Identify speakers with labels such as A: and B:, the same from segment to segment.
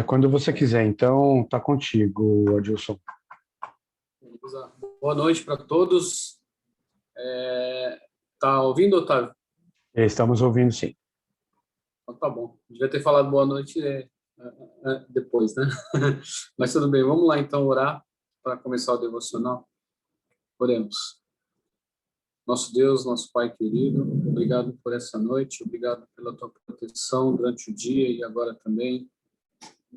A: Quando você quiser, então tá contigo, Adilson.
B: Beleza. Boa noite para todos. Tá ouvindo, Otávio?
A: Estamos ouvindo, sim.
B: Então tá bom. Devia ter falado boa noite depois, né? Mas tudo bem. Vamos lá então orar para começar o devocional. Oremos. Nosso Deus, nosso Pai querido, obrigado por essa noite, obrigado pela tua proteção durante o dia e agora também,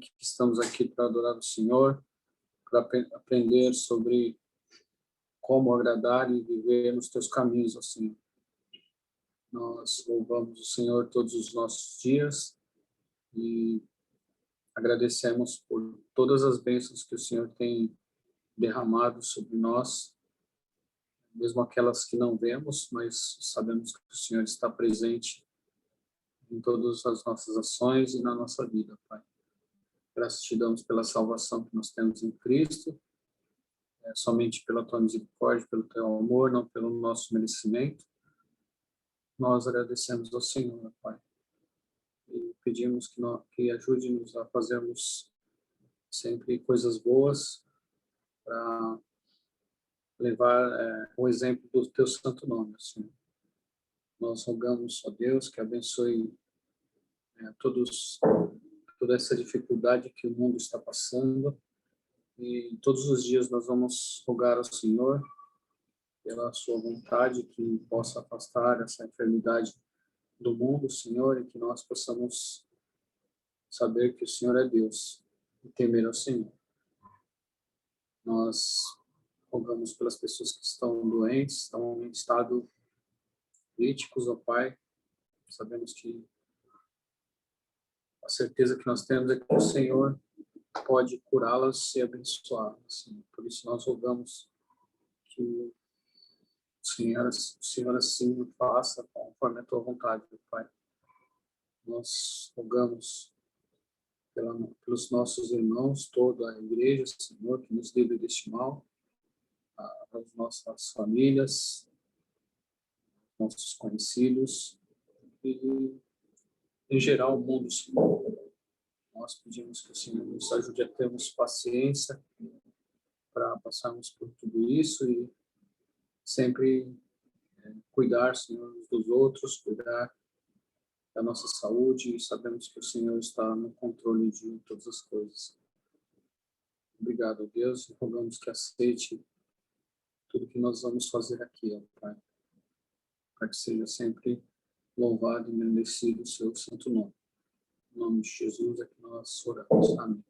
B: que estamos aqui para adorar o Senhor, para aprender sobre como agradar e viver nos teus caminhos, assim. Nós louvamos o Senhor todos os nossos dias e agradecemos por todas as bênçãos que o Senhor tem derramado sobre nós, mesmo aquelas que não vemos, mas sabemos que o Senhor está presente em todas as nossas ações e na nossa vida, Pai. Graças te damos pela salvação que nós temos em Cristo, somente pela tua misericórdia, pelo teu amor, não pelo nosso merecimento. Nós agradecemos ao Senhor, Pai. E pedimos que ajude-nos a fazermos sempre coisas boas para levar o exemplo do teu santo nome, Senhor. Nós rogamos a Deus que abençoe toda essa dificuldade que o mundo está passando, e todos os dias nós vamos rogar ao Senhor pela sua vontade que possa afastar essa enfermidade do mundo, Senhor, e que nós possamos saber que o Senhor é Deus e temer ao Senhor. Nós rogamos pelas pessoas que estão doentes, estão em estado críticos, ó Pai. Sabemos que a certeza que nós temos é que o Senhor pode curá-las e abençoá-las. Assim. Por isso nós rogamos que o Senhor assim faça conforme a tua vontade, ó Pai. Nós rogamos pelos nossos irmãos, toda a igreja, Senhor, que nos livre deste mal, as nossas famílias, nossos conhecidos e, em geral, o mundo, Senhor. Nós pedimos que o Senhor nos ajude a termos paciência para passarmos por tudo isso e sempre cuidar, Senhor, uns dos outros, cuidar da nossa saúde, e sabemos que o Senhor está no controle de todas as coisas. Obrigado, Deus, e rogamos que aceite tudo que nós vamos fazer aqui, ó Pai, para que seja sempre louvado e engrandecido o seu santo nome. Em nome de Jesus é que nós oramos. Amém.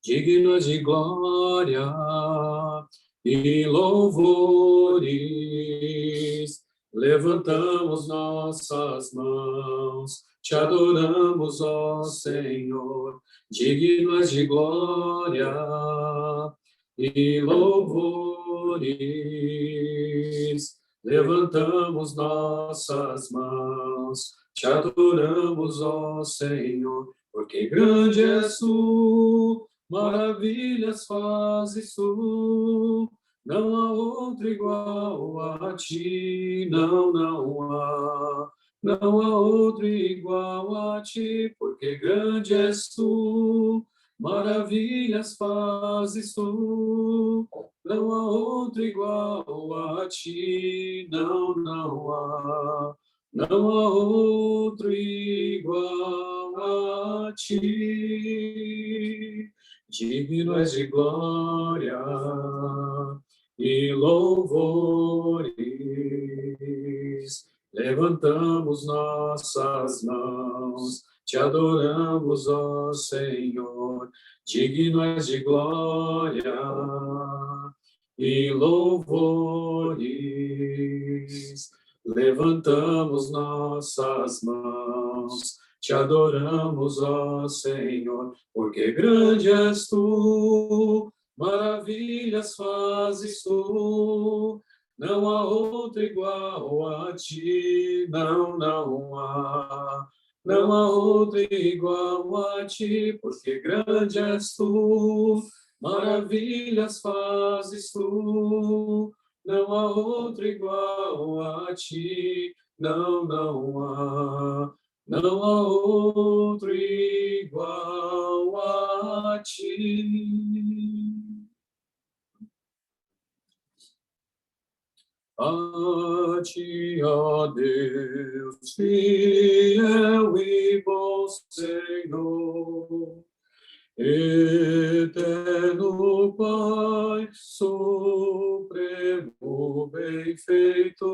B: Digno de glória e louvores, levantamos nossas mãos, te adoramos, ó Senhor. Digno de glória e louvores, levantamos nossas mãos, te adoramos, ó Senhor, porque grande és tu. Maravilhas fazes tu, não há outro igual a ti, não há. Não há outro igual a ti, porque grande és tu, maravilhas fazes tu, não há outro igual a ti, não há. Não há outro igual a ti. Digno és de glória e louvores, levantamos nossas mãos, te adoramos, ó Senhor. Digno és de glória e louvores, levantamos nossas mãos, te adoramos, ó Senhor, porque grande és tu, maravilhas fazes tu, não há outro igual a ti, não há. Não há outro igual a ti, porque grande és tu, Maravilhas fazes tu, não há outro igual a ti, não há. Não há outro igual a ti. A ti, ó Deus, fiel e bom Senhor, eterno Pai, supremo benfeitor,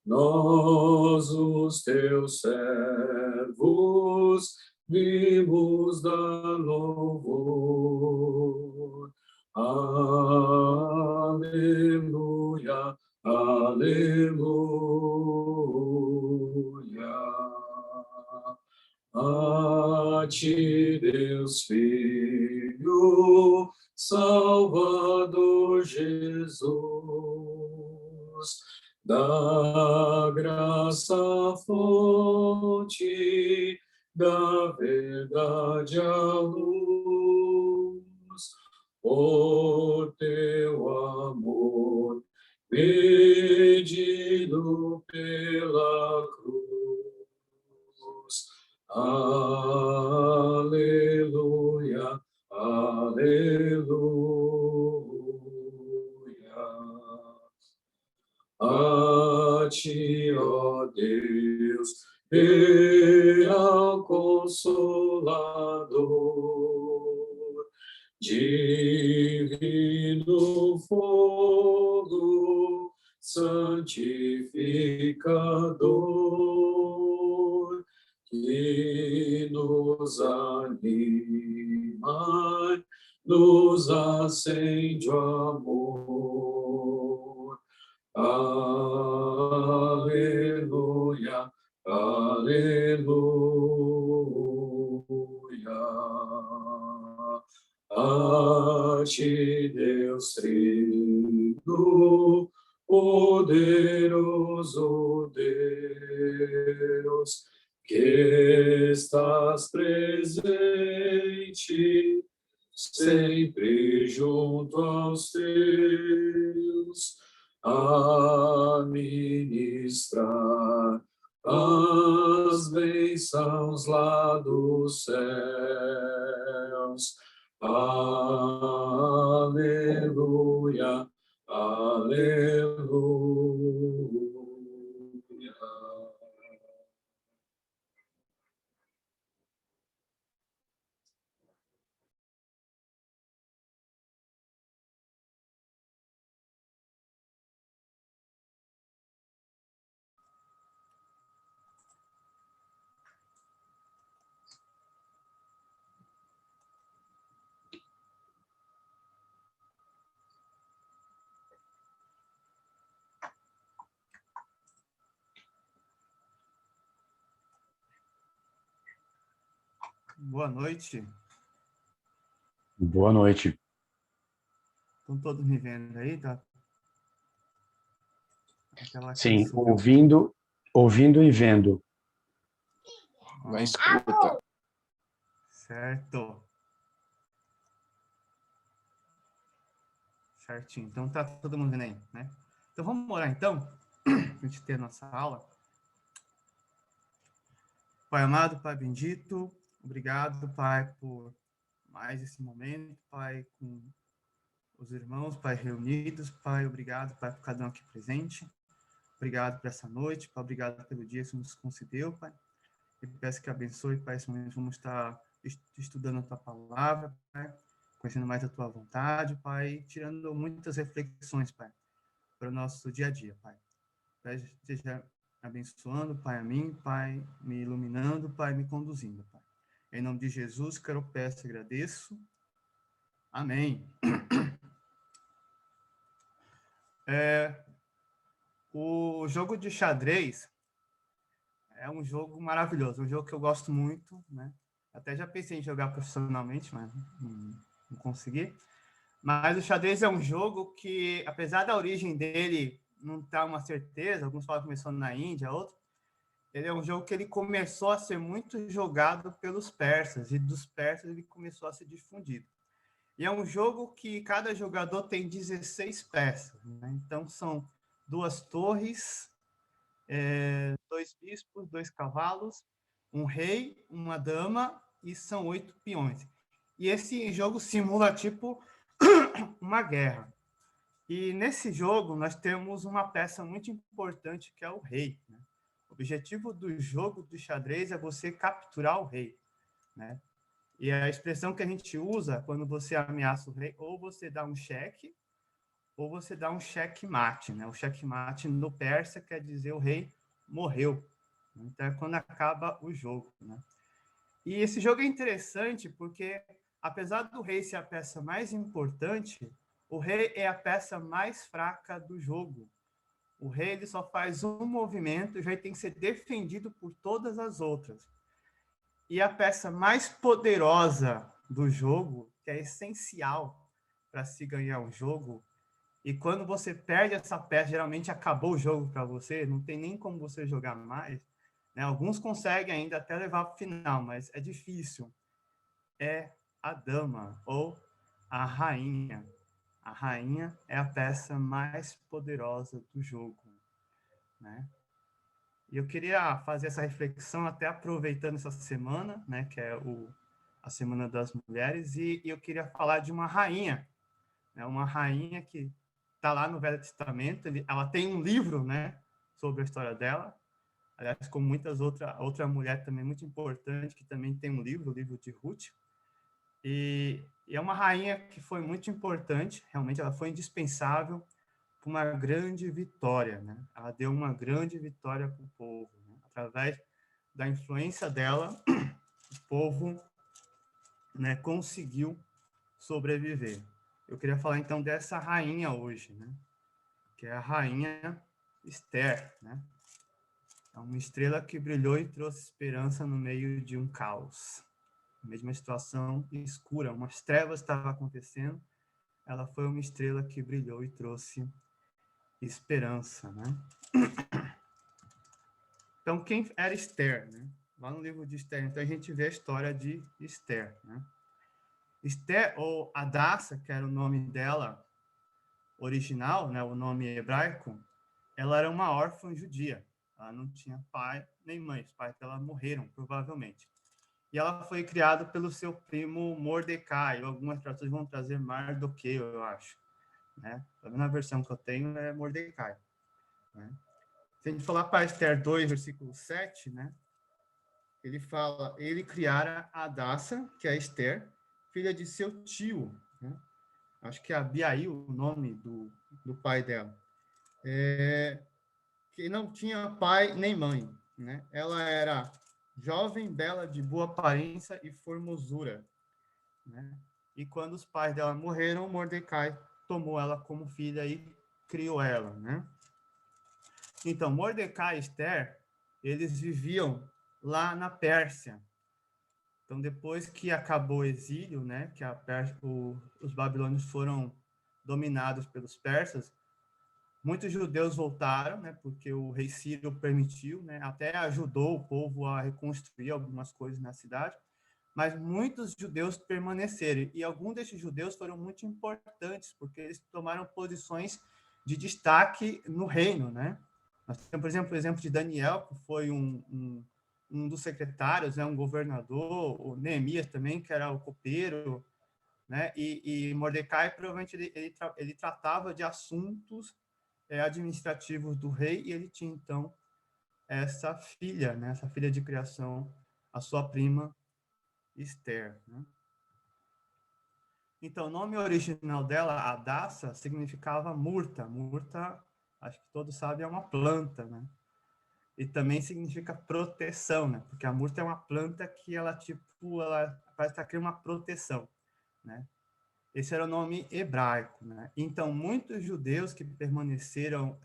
B: nós, os teus servos, vimos dar louvor. Aleluia, aleluia. A ti, Deus Filho, Salvador Jesus, da graça fonte, da verdade a luz, por teu amor, pedido pela cruz. Aleluia, aleluia. A ti, ó Deus, real Consolador, divino fogo, santificador, que nos anima, nos acende o amor. Aleluia, aleluia. A ti, Deus Trino, poderoso Deus, que estás presente sempre junto aos teus, a ministrar as bênçãos lá dos céus. Aleluia, aleluia.
C: Boa noite.
A: Boa noite.
C: Estão todos me vendo aí? Tá?
A: Sim, ouvindo e vendo.
D: Vai escutar.
C: Certo. Certinho. Então tá todo mundo vendo aí, né? Então vamos orar então, para a gente ter a nossa aula. Pai amado, Pai bendito, obrigado, Pai, por mais esse momento, Pai, com os irmãos, Pai, reunidos, Pai, obrigado, Pai, por cada um aqui presente. Obrigado por essa noite, Pai, obrigado pelo dia que nos concedeu, Pai. Eu peço que abençoe, Pai, esse momento vamos estar estudando a Tua palavra, Pai, conhecendo mais a Tua vontade, Pai, tirando muitas reflexões, Pai, para o nosso dia a dia, Pai. Pai, seja abençoando, Pai, a mim, Pai, me iluminando, Pai, me conduzindo, Pai. Em nome de Jesus, quero peço e agradeço. Amém. O jogo de xadrez é um jogo maravilhoso, um jogo que eu gosto muito, né? Até já pensei em jogar profissionalmente, mas não consegui. Mas o xadrez é um jogo que, apesar da origem dele não estar uma certeza, alguns falam que começou na Índia, outros, ele é um jogo que ele começou a ser muito jogado pelos persas, e dos persas ele começou a ser difundido. E é um jogo que cada jogador tem 16 peças, né? Então são 2 torres, 2 bispos, 2 cavalos, um rei, uma dama, e são 8 peões. E esse jogo simula tipo uma guerra. E nesse jogo nós temos uma peça muito importante que é o rei, né? O objetivo do jogo do xadrez é você capturar o rei, né? E a expressão que a gente usa quando você ameaça o rei, ou você dá um cheque, ou você dá um checkmate, né? O checkmate no persa quer dizer o rei morreu. Então é quando acaba o jogo, né? E esse jogo é interessante porque, apesar do rei ser a peça mais importante, o rei é a peça mais fraca do jogo. O rei ele só faz um movimento e já tem que ser defendido por todas as outras. E a peça mais poderosa do jogo, que é essencial para se ganhar um jogo, e quando você perde essa peça, geralmente acabou o jogo para você, não tem nem como você jogar mais, né? Alguns conseguem ainda até levar para o final, mas é difícil. É a dama ou a rainha. A rainha é a peça mais poderosa do jogo, né? E eu queria fazer essa reflexão até aproveitando essa semana, né, que é a Semana das Mulheres, e eu queria falar de uma rainha, né, uma rainha que está lá no Velho Testamento. Ela tem um livro, né, sobre a história dela, aliás, como muitas outra mulher também muito importante, que também tem um livro, o livro de Ruth, e é uma rainha que foi muito importante, realmente ela foi indispensável para uma grande vitória, né? Ela deu uma grande vitória para o povo, né? Através da influência dela, o povo, né, conseguiu sobreviver. Eu queria falar então dessa rainha hoje, né? Que é a rainha Esther, né? É uma estrela que brilhou e trouxe esperança no meio de um caos. Na mesma situação escura, umas trevas estavam acontecendo, ela foi uma estrela que brilhou e trouxe esperança, né? Então, quem era Esther, né? Lá no livro de Esther, então a gente vê a história de Esther, né? Esther, ou Hadassah, que era o nome dela original, né, o nome hebraico, ela era uma órfã judia. Ela não tinha pai nem mãe, os pais dela morreram, provavelmente. E ela foi criada pelo seu primo Mordecai, algumas traduções vão trazer Mardoqueu, eu acho, né? Na versão que eu tenho é Mordecai, né? Se a gente falar para Esther 2, versículo 7, né? Ele fala, ele criara a Hadassah, que é Esther, filha de seu tio, né? Acho que é Abiail o nome do pai dela. Que não tinha pai nem mãe, né? Ela era jovem, bela, de boa aparência e formosura, né? E quando os pais dela morreram, Mordecai tomou ela como filha e criou ela, né? Então, Mordecai e Esther, eles viviam lá na Pérsia. Então, depois que acabou o exílio, né, que os babilônios foram dominados pelos persas, muitos judeus voltaram, né, porque o rei Ciro permitiu, né, até ajudou o povo a reconstruir algumas coisas na cidade, mas muitos judeus permaneceram, e alguns desses judeus foram muito importantes, porque eles tomaram posições de destaque no reino, né? Nós temos, por exemplo, o exemplo de Daniel, que foi um dos secretários, né, um governador, o Neemias também, que era o copeiro, né? E Mordecai, provavelmente, ele tratava de assuntos administrativos do rei, e ele tinha, então, essa filha, né, essa filha de criação, a sua prima Esther, né? Então, o nome original dela, Hadassah, significava murta. Murta, acho que todos sabem, é uma planta, né? E também significa proteção, né? Porque a murta é uma planta que ela, tipo, ela parece estar criando uma proteção, né? Esse era o nome hebraico, né? Então, muitos judeus que permaneceram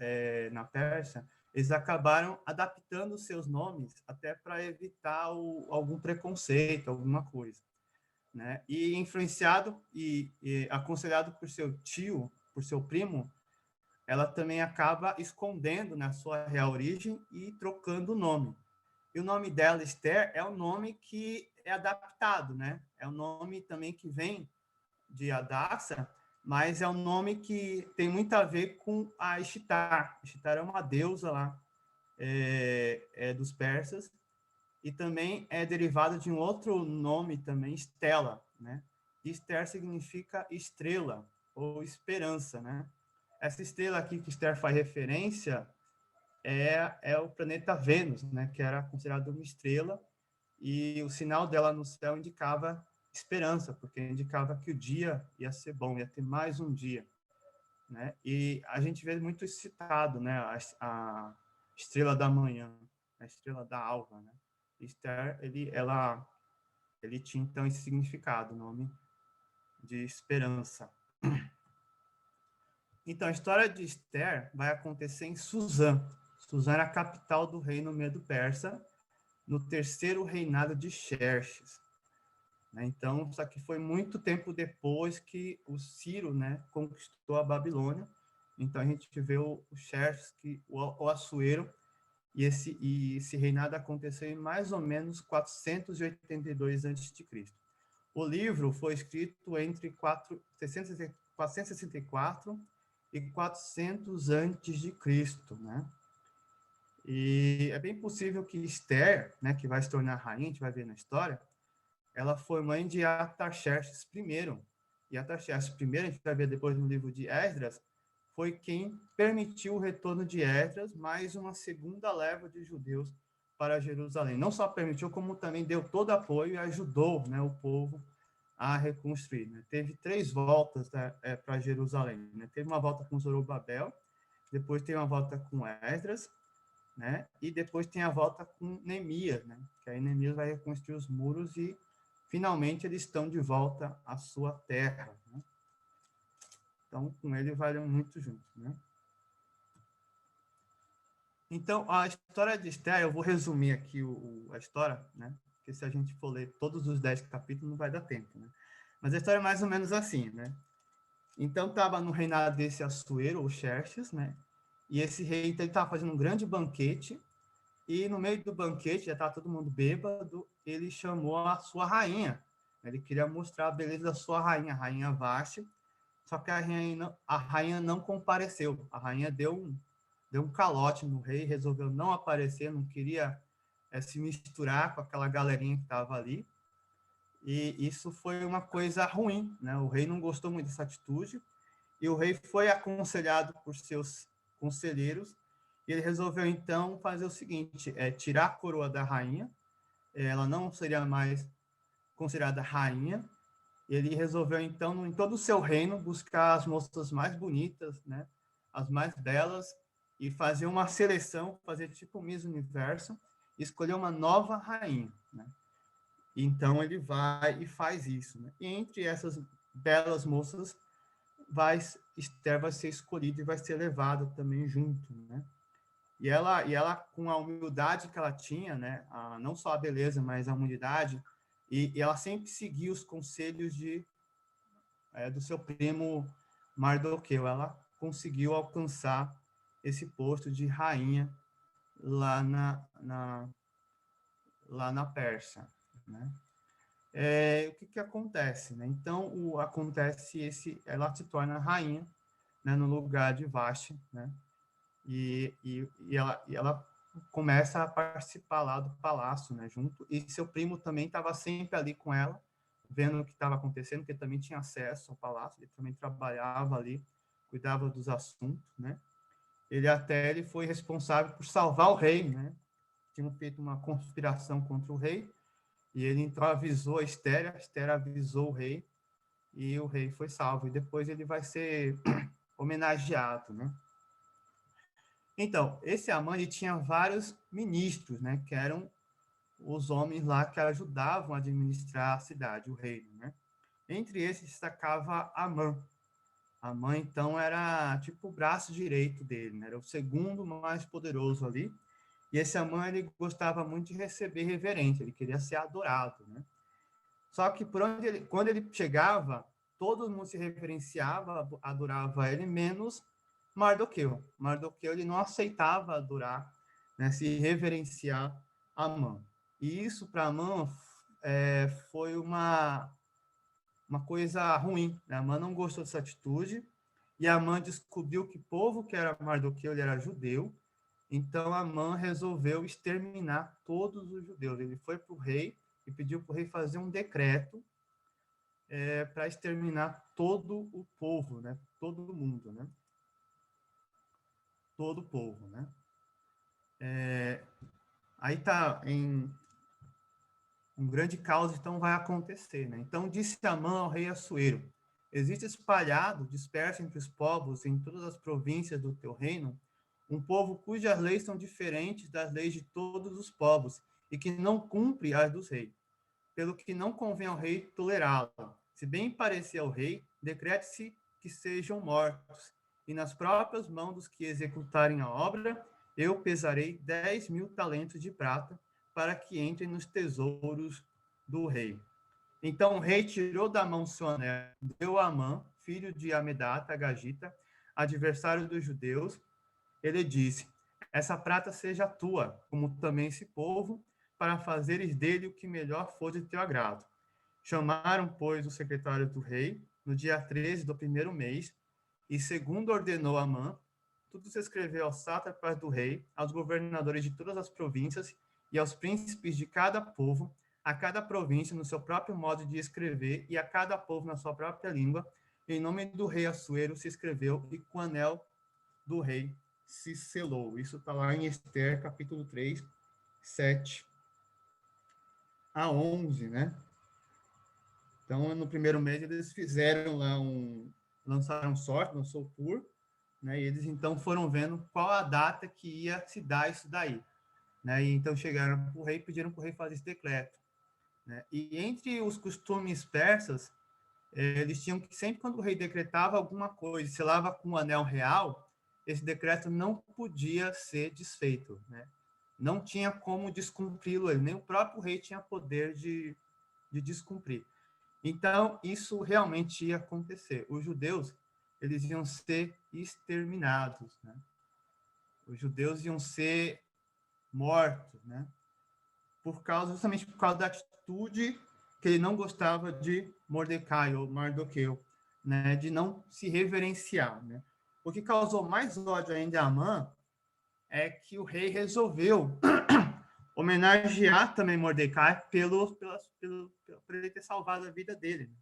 C: na Pérsia, eles acabaram adaptando seus nomes até para evitar algum preconceito, alguma coisa, né? E influenciado e aconselhado por seu tio, por seu primo, ela também acaba escondendo na sua real origem e trocando o nome. E o nome dela, Esther, é o nome que é adaptado, né? É o nome também que vem de Hadassah, mas é um nome que tem muito a ver com a Ishtar. Ishtar é uma deusa lá dos persas, e também é derivado de um outro nome também, Estela, né? Esther significa estrela ou esperança, né? Essa estrela aqui que Esther faz referência é o planeta Vênus, né? Que era considerado uma estrela, e o sinal dela no céu indicava esperança, porque indicava que o dia ia ser bom, ia ter mais um dia, né? E a gente vê muito isso citado, né? A estrela da manhã, a estrela da alva, né? Esther, ele tinha então esse significado, o nome de esperança. Então, a história de Esther vai acontecer em Suzã. Suzã era a capital do reino Medo-Persa, no terceiro reinado de Xerxes. Então, isso aqui foi muito tempo depois que o Ciro, né, conquistou a Babilônia. Então, a gente vê o Xerxes, o Assuero, e esse reinado aconteceu em mais ou menos 482 a.C. O livro foi escrito entre 464 e 400 a.C., né? E é bem possível que Esther, né, que vai se tornar rainha, a gente vai ver na história, ela foi mãe de Artaxerxes I. E Artaxerxes I, a gente vai ver depois no livro de Esdras, foi quem permitiu o retorno de Esdras, mais uma segunda leva de judeus para Jerusalém. Não só permitiu, como também deu todo apoio e ajudou, né, o povo a reconstruir. Né? Teve 3 voltas, né, para Jerusalém. Né? Teve uma volta com Zorobabel, depois tem uma volta com Esdras, né? E depois tem a volta com Neemias, né? Que aí Neemias vai reconstruir os muros e finalmente eles estão de volta à sua terra, né? Então, com ele vai muito junto, né? Então, a história de Esther, eu vou resumir aqui a história, né? Porque se a gente for ler todos os 10 capítulos, não vai dar tempo, né? Mas a história é mais ou menos assim, né? Então, estava no reinado desse Assuero, ou Xerxes, né? E esse rei estava fazendo um grande banquete, e no meio do banquete, já estava todo mundo bêbado, ele chamou a sua rainha. Ele queria mostrar a beleza da sua rainha, a rainha Vashti, só que a rainha não compareceu. A rainha deu um calote no rei, resolveu não aparecer, não queria se misturar com aquela galerinha que estava ali. E isso foi uma coisa ruim, né? O rei não gostou muito dessa atitude, e o rei foi aconselhado por seus conselheiros, e ele resolveu, então, fazer o seguinte, tirar a coroa da rainha, ela não seria mais considerada rainha, e ele resolveu, então, em todo o seu reino, buscar as moças mais bonitas, né, as mais belas, e fazer uma seleção, fazer tipo Miss Universo, e escolher uma nova rainha, né? Então, ele vai e faz isso, né? E entre essas belas moças, Esther vai ser escolhida e vai ser levada também junto, né? E ela com a humildade que ela tinha, né? Não só a beleza, mas a humildade, e ela sempre seguia os conselhos do seu primo Mardoqueu. Ela conseguiu alcançar esse posto de rainha lá na Pérsia, né? O que acontece, né? Então, ela se torna rainha, né, no lugar de Vashti, né? E ela começa a participar lá do palácio, né, junto, e seu primo também estava sempre ali com ela, vendo o que estava acontecendo, porque ele também tinha acesso ao palácio, ele também trabalhava ali, cuidava dos assuntos, né? Ele foi responsável por salvar o rei, né? Tinham feito uma conspiração contra o rei, e ele então avisou a Esther avisou o rei, e o rei foi salvo, e depois ele vai ser homenageado, né? Então, esse Amã, ele tinha vários ministros, né, que eram os homens lá que ajudavam a administrar a cidade, o reino, né? Entre esses destacava Amã. Amã, então, era tipo o braço direito dele, né? Era o segundo mais poderoso ali. E esse Amã, ele gostava muito de receber reverência, ele queria ser adorado, né? Só que quando ele chegava, todo mundo se reverenciava, adorava ele, menos Mardoqueu. Mardoqueu, ele não aceitava adorar, né, se reverenciar Amã. E isso para Amã foi uma coisa ruim, né? Amã não gostou dessa atitude, e Amã descobriu que o povo que era Mardoqueu, ele era judeu, então Amã resolveu exterminar todos os judeus. Ele foi para o rei e pediu para o rei fazer um decreto para exterminar todo o povo, né? Todo mundo, né? Todo o povo, né? Aí tá em um grande caos, então vai acontecer, né? Então disse Amã ao rei Assuero: existe espalhado, disperso entre os povos, em todas as províncias do teu reino, um povo cujas leis são diferentes das leis de todos os povos e que não cumpre as dos reis, pelo que não convém ao rei tolerá-lo. Se bem parecer ao rei, decrete-se que sejam mortos, e nas próprias mãos dos que executarem a obra, eu pesarei 10.000 talentos de prata, para que entrem nos tesouros do rei. Então o rei tirou da mão seu anel, deu a Amã, filho de Amedata, Agagita, adversário dos judeus. Ele disse: essa prata seja tua, como também esse povo, para fazeres dele o que melhor for de teu agrado. Chamaram, pois, os secretários do rei, no dia 13 do primeiro mês, e segundo ordenou Amã, tudo se escreveu aos sátrapas do rei, aos governadores de todas as províncias e aos príncipes de cada povo, a cada província no seu próprio modo de escrever e a cada povo na sua própria língua. Em nome do rei Assuero se escreveu e com o anel do rei se selou. Isso está lá em Ester, capítulo 3, 7 a 11, né? Então, no primeiro mês, eles fizeram lá lançaram sorte, lançou o PUR, né? E eles, então, foram vendo qual a data que ia se dar isso daí, né? E, então, chegaram para o rei e pediram para o rei fazer esse decreto, né? E entre os costumes persas, eles tinham que, sempre quando o rei decretava alguma coisa, selava com um anel real, esse decreto não podia ser desfeito, né? Não tinha como descumpri-lo, nem o próprio rei tinha poder de descumprir. Então, isso realmente ia acontecer. Os judeus, eles iam ser exterminados, né? Os judeus iam ser mortos, né? Justamente por causa da atitude que ele não gostava de Mordecai ou Mardoqueu, né? De não se reverenciar, né? O que causou mais ódio ainda a Amã é que o rei resolveu homenagear também Mordecai por ele ter salvado a vida dele.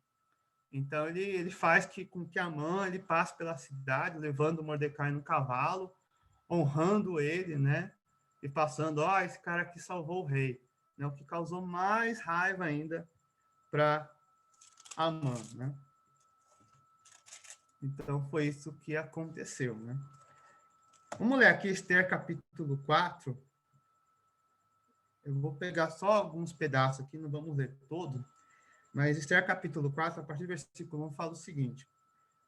C: Então ele faz com que Amã ele passe pela cidade levando Mordecai no cavalo, honrando ele, né? E passando, esse cara aqui salvou o rei, né? O que causou mais raiva ainda para Amã, né? Então foi isso que aconteceu, né? Vamos ler aqui Ester capítulo 4. Eu vou pegar só alguns pedaços aqui, não vamos ler todo, mas Ester capítulo 4, a partir do versículo 1, fala o seguinte: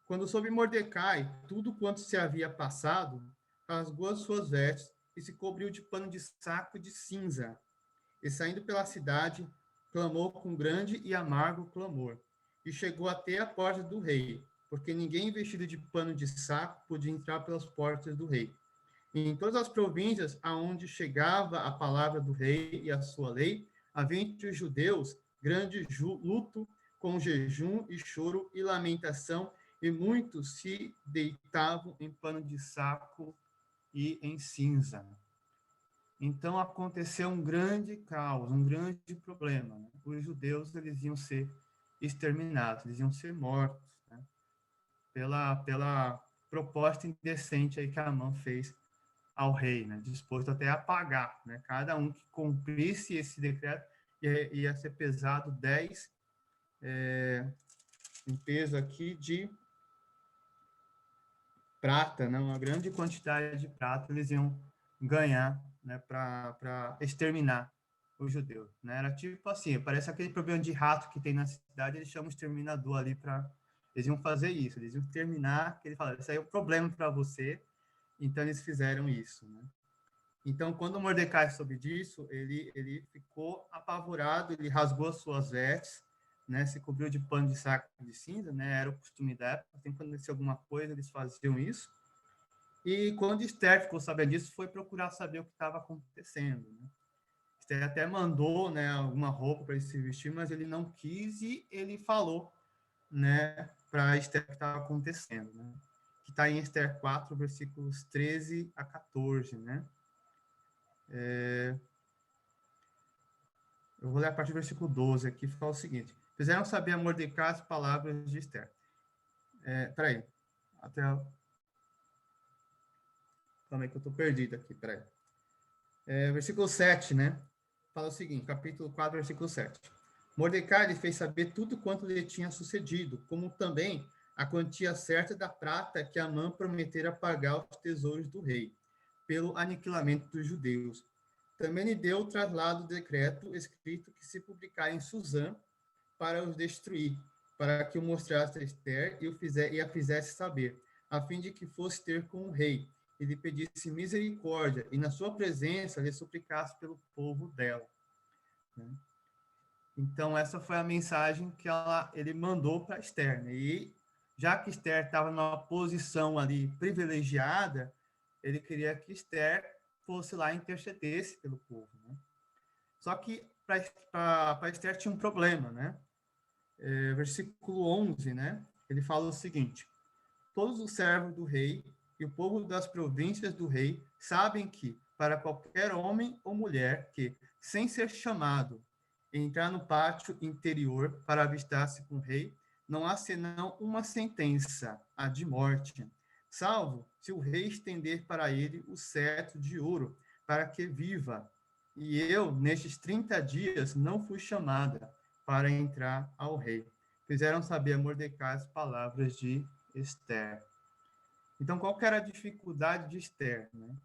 C: quando soube Mordecai tudo quanto se havia passado, rasgou as suas vestes e se cobriu de pano de saco de cinza, e saindo pela cidade, clamou com grande e amargo clamor, e chegou até a porta do rei, porque ninguém vestido de pano de saco podia entrar pelas portas do rei. Em todas as províncias aonde chegava a palavra do rei e a sua lei, havia entre os judeus grande luto, com jejum e choro e lamentação, e muitos se deitavam em pano de saco e em cinza. Então aconteceu um grande caos, um grande problema, né? Os judeus eles iam ser exterminados, eles iam ser mortos, né? Pela proposta indecente aí que Amã fez ao rei, né? Disposto até a pagar, né? Cada um que cumprisse esse decreto ia ser pesado 10, em peso aqui de prata, né? Uma grande quantidade de prata eles iam ganhar, né? Para exterminar os judeus, né? Era tipo assim, parece aquele problema de rato que tem na cidade, eles chamam o exterminador ali para eles iam fazer isso, eles iam terminar, que ele fala, isso aí é um problema para você, então eles fizeram isso, né? Então, quando Mordecai soube disso, ele ficou apavorado, ele rasgou as suas vestes, né, se cobriu de pano de saco de cinza, né, era o costume da época, sempre quando acontecia alguma coisa, eles faziam isso. E quando Esther ficou sabendo disso, foi procurar saber o que estava acontecendo, né? Esther até mandou, né, alguma roupa para ele se vestir, mas ele não quis e ele falou, né, para Esther o que estava acontecendo, né? Que está em Esther 4, versículos 13 a 14, né? Eu vou ler a partir do versículo 12 aqui, fala o seguinte: fizeram saber a Mordecai as palavras de Esther. Peraí, até. Calma aí que eu estou perdido aqui, peraí. Versículo 7, né? Fala o seguinte, capítulo 4, versículo 7. Mordecai lhe fez saber tudo quanto lhe tinha sucedido, como também a quantia certa da prata que Amã prometera pagar aos tesouros do rei, pelo aniquilamento dos judeus. Também lhe deu o traslado do decreto escrito que se publicar em Suzã para os destruir, para que o mostrasse a Esther e a fizesse saber, a fim de que fosse ter com o rei, e lhe pedisse misericórdia, e na sua presença lhe suplicasse pelo povo dela. Né? Então, essa foi a mensagem que ele mandou para Esther. Né? E, já que Esther estava numa posição ali privilegiada, ele queria que Esther fosse lá e intercedesse pelo povo. Né? Só que para Esther tinha um problema, né? Versículo 11, né? Ele fala o seguinte: todos os servos do rei e o povo das províncias do rei sabem que, para qualquer homem ou mulher que, sem ser chamado, entrar no pátio interior para avistar-se com o rei, não há senão uma sentença, a de morte, salvo se o rei estender para ele o cetro de ouro, para que viva. E eu, nestes 30 dias, não fui chamada para entrar ao rei. Fizeram saber a Mordecai as palavras de Esther. Então, qual que era a dificuldade de Esther? Né?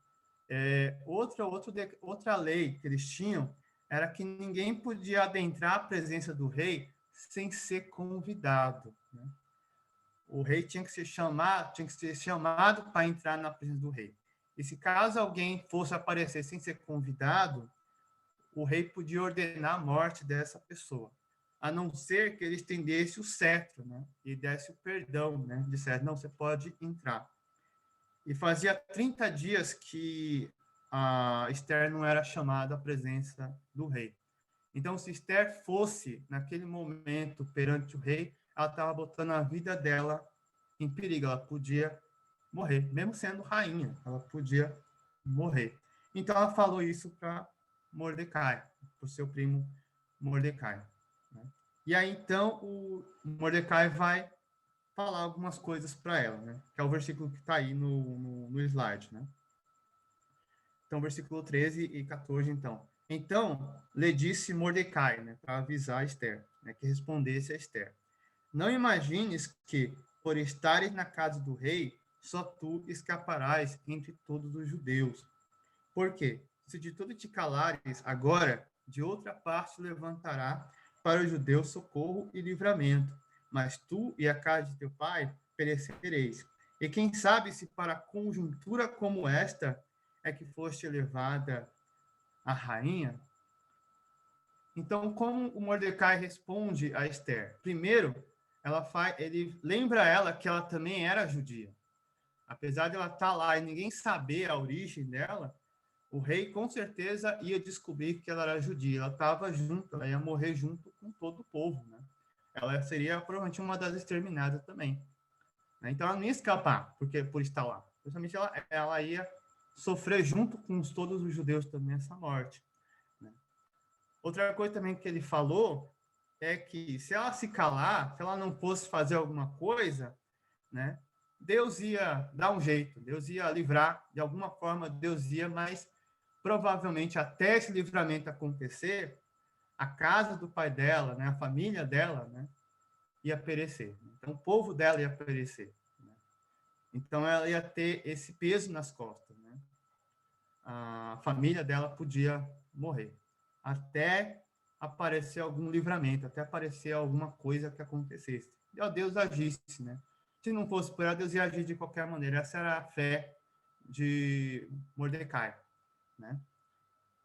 C: Outra lei que eles tinham era que ninguém podia adentrar a presença do rei sem ser convidado. Né? O rei tinha que ser chamado para entrar na presença do rei. E se caso alguém fosse aparecer sem ser convidado, o rei podia ordenar a morte dessa pessoa, a não ser que ele estendesse o cetro, né? E desse o perdão, né? Dissesse, não, você pode entrar. E fazia 30 dias que a Esther não era chamada à presença do rei. Então, se Esther fosse, naquele momento, perante o rei, ela estava botando a vida dela em perigo, ela podia morrer, mesmo sendo rainha, ela podia morrer. Então, ela falou isso para Mordecai, para o seu primo Mordecai. Né? E aí, então, o Mordecai vai falar algumas coisas para ela, né? Que é o versículo que está aí no slide, né? Então, versículo 13 e 14, então. Então, lhe disse Mordecai, né, para avisar Esther, né, que respondesse a Esther: não imagines que, por estares na casa do rei, só tu escaparás entre todos os judeus. Porque, se de tudo te calares, agora, de outra parte levantará para os judeus socorro e livramento. Mas tu e a casa de teu pai perecereis. E quem sabe se para conjuntura como esta é que foste elevada a rainha? Então, como o Mordecai responde a Esther? Primeiro, ele lembra ela que ela também era judia. Apesar de ela estar lá e ninguém saber a origem dela, o rei com certeza ia descobrir que ela era judia. Ela estava junto, ela ia morrer junto com todo o povo, né? Ela seria provavelmente uma das exterminadas também. Né? Então ela não ia escapar por estar lá. Justamente ela ia sofrer junto com todos os judeus também essa morte. Né? Outra coisa também que ele falou é que se ela se calar, se ela não fosse fazer alguma coisa, né? Deus ia dar um jeito, Deus ia livrar, de alguma forma Deus ia, mas provavelmente até esse livramento acontecer, a casa do pai dela, né, a família dela, né, ia perecer. Então, o povo dela ia perecer. Né? Então, ela ia ter esse peso nas costas. Né? A família dela podia morrer. Até aparecer algum livramento, até aparecer alguma coisa que acontecesse. E ó, Deus agisse, né? Se não fosse por ela, Deus ia agir de qualquer maneira. Essa era a fé de Mordecai. Né?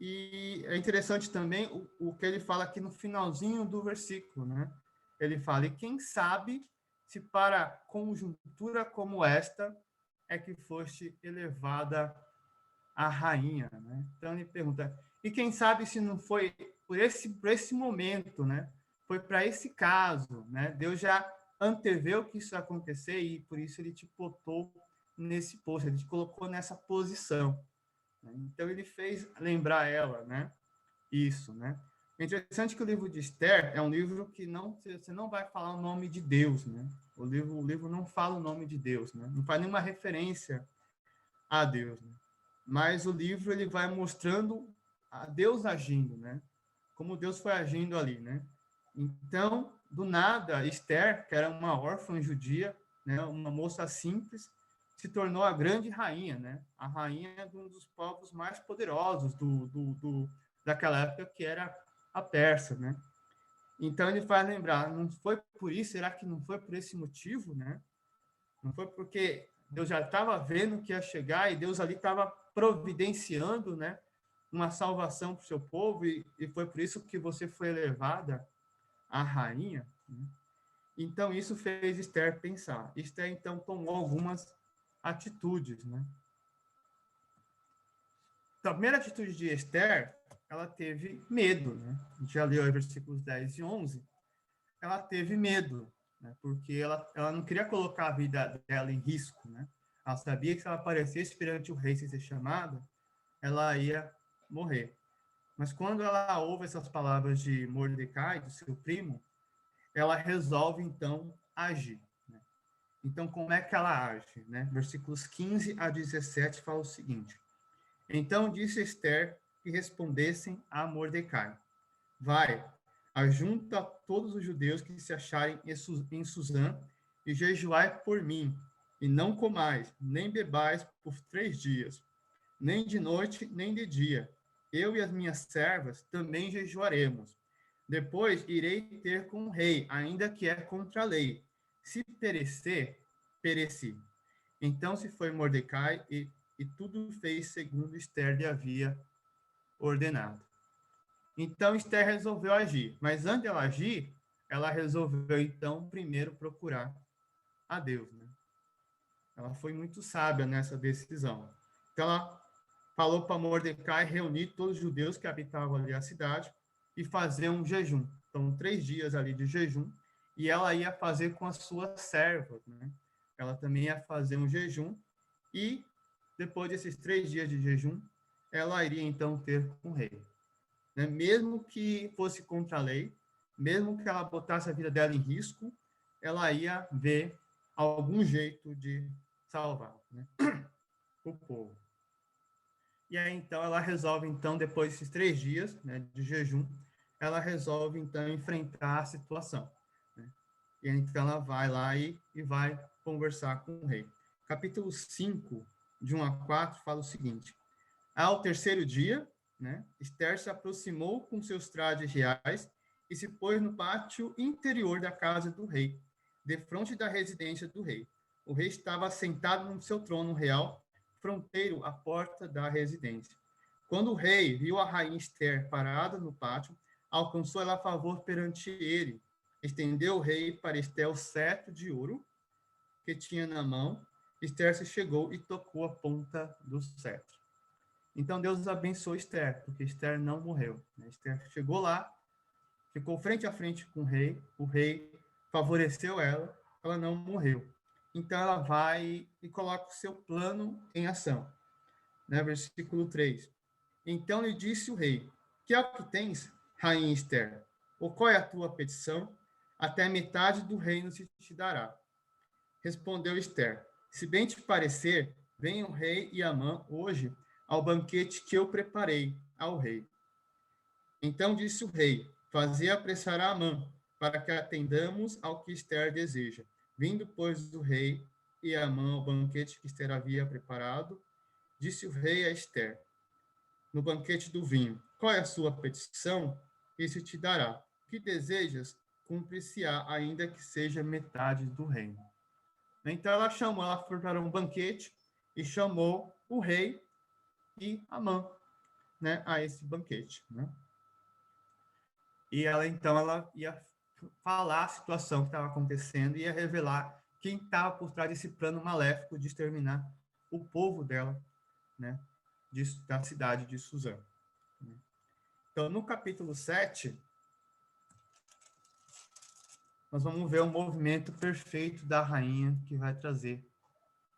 C: E é interessante também o que ele fala aqui no finalzinho do versículo, né? Ele fala, e quem sabe se para conjuntura como esta é que foste elevada a rainha, né? Então ele pergunta, E quem sabe se não foi por esse momento, né? Foi para esse caso, né? Deus já anteveu que isso ia acontecer e por isso ele te botou nesse posto, ele te colocou nessa posição. Né? Então ele fez lembrar ela, né? Isso, né? É interessante que o livro de Esther é um livro que você não vai falar o nome de Deus, né? O livro não fala o nome de Deus, né? Não faz nenhuma referência a Deus, né? Mas o livro ele vai mostrando a Deus agindo, né? Como Deus foi agindo ali, né? Então, do nada, Esther, que era uma órfã judia, né, uma moça simples, se tornou a grande rainha, né? A rainha de um dos povos mais poderosos daquela época, que era a Pérsia, né? Então ele faz lembrar, não foi por isso, será que não foi por esse motivo, né? Não foi porque Deus já estava vendo que ia chegar e Deus ali estava providenciando, né, uma salvação para o seu povo e foi por isso que você foi elevada a rainha, né? Então isso fez Esther pensar. Esther então tomou algumas atitudes, né? Então, a primeira atitude de Esther, ela teve medo, né? A gente já leu aí versículos 10 e 11. Ela teve medo, né? Porque ela não queria colocar a vida dela em risco, né? Ela sabia que se ela aparecesse perante o rei sem ser chamada, ela ia morrer. Mas quando ela ouve essas palavras de Mordecai, do seu primo, ela resolve, então, agir. Né? Então, como é que ela age? Né? Versículos 15 a 17 fala o seguinte: Então disse Esther que respondessem a Mordecai: Vai, ajunta todos os judeus que se acharem em Suzã e jejuai por mim, e não comais, nem bebais por 3 dias, nem de noite, nem de dia. Eu e as minhas servas também jejuaremos. Depois irei ter com o rei, ainda que é contra a lei. Se perecer, pereci. Então se foi Mordecai e tudo fez segundo Esther lhe havia ordenado. Então Esther resolveu agir, mas antes de ela agir, ela resolveu então primeiro procurar a Deus, né? Ela foi muito sábia nessa decisão. Então ela falou para Mordecai reunir todos os judeus que habitavam ali a cidade e fazer um jejum. Então 3 dias ali de jejum, e ela ia fazer com as suas servas, né? Ela também ia fazer um jejum e depois desses 3 dias de jejum, ela iria então ter com o rei. Né? Mesmo que fosse contra a lei, mesmo que ela botasse a vida dela em risco, ela ia ver algum jeito de salvar, né, o povo. E aí, então, ela resolve, então, depois desses 3 dias, né, de jejum, ela resolve, então, enfrentar a situação. Né? E aí, então, ela vai lá e vai conversar com o rei. Capítulo 5, de 1 a 4, fala o seguinte: Ao terceiro dia, né, Esther se aproximou com seus trajes reais e se pôs no pátio interior da casa do rei, defronte da residência do rei. O rei estava sentado no seu trono real, fronteiro à porta da residência. Quando o rei viu a rainha Esther parada no pátio, alcançou ela favor perante ele. Estendeu o rei para Esther o cetro de ouro que tinha na mão. Esther se chegou e tocou a ponta do cetro. Então Deus abençoou Esther, porque Esther não morreu. Esther chegou lá, ficou frente a frente com o rei favoreceu ela, ela não morreu. Então ela vai e coloca o seu plano em ação. Né? Versículo 3. Então lhe disse o rei: Que é o que tens, rainha Esther? Ou qual é a tua petição? Até metade do reino se te dará. Respondeu Esther: Se bem te parecer, venha o rei e Amã hoje ao banquete que eu preparei ao rei. Então disse o rei: Fazei apressar a Amã, para que atendamos ao que Esther deseja. Vindo, pois, o rei e Amã ao banquete que Esther havia preparado, disse o rei a Esther, no banquete do vinho: Qual é a sua petição? Isso te dará. O que desejas? Cumprir-se-á, ainda que seja metade do reino. Então ela preparou um banquete e chamou o rei e Amã, né, a esse banquete, né? E ela ia falar a situação que estava acontecendo e ia revelar quem estava por trás desse plano maléfico de exterminar o povo dela, né, da cidade de Suzã. Então, no capítulo 7, nós vamos ver o movimento perfeito da rainha que vai trazer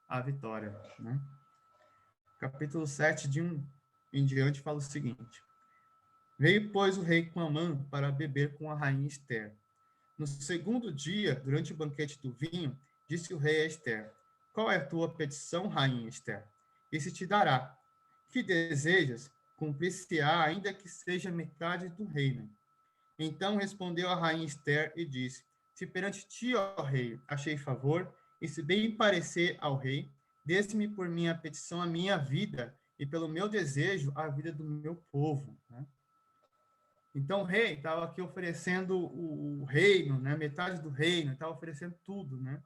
C: a vitória, né? Capítulo 7, de 1 em diante, fala o seguinte: Veio, pois, o rei com Amã para beber com a rainha Ester. No segundo dia, durante o banquete do vinho, disse o rei a Ester: Qual é a tua petição, rainha Ester? E se te dará. Que desejas? Cumprir-se-á, ainda que seja metade do reino. Então respondeu a rainha Ester e disse: Se perante ti, ó rei, achei favor, e se bem parecer ao rei, desse-me por minha petição a minha vida, e pelo meu desejo a vida do meu povo. Né? Então o rei estava aqui oferecendo o reino, né? Metade do reino, estava oferecendo tudo. Né?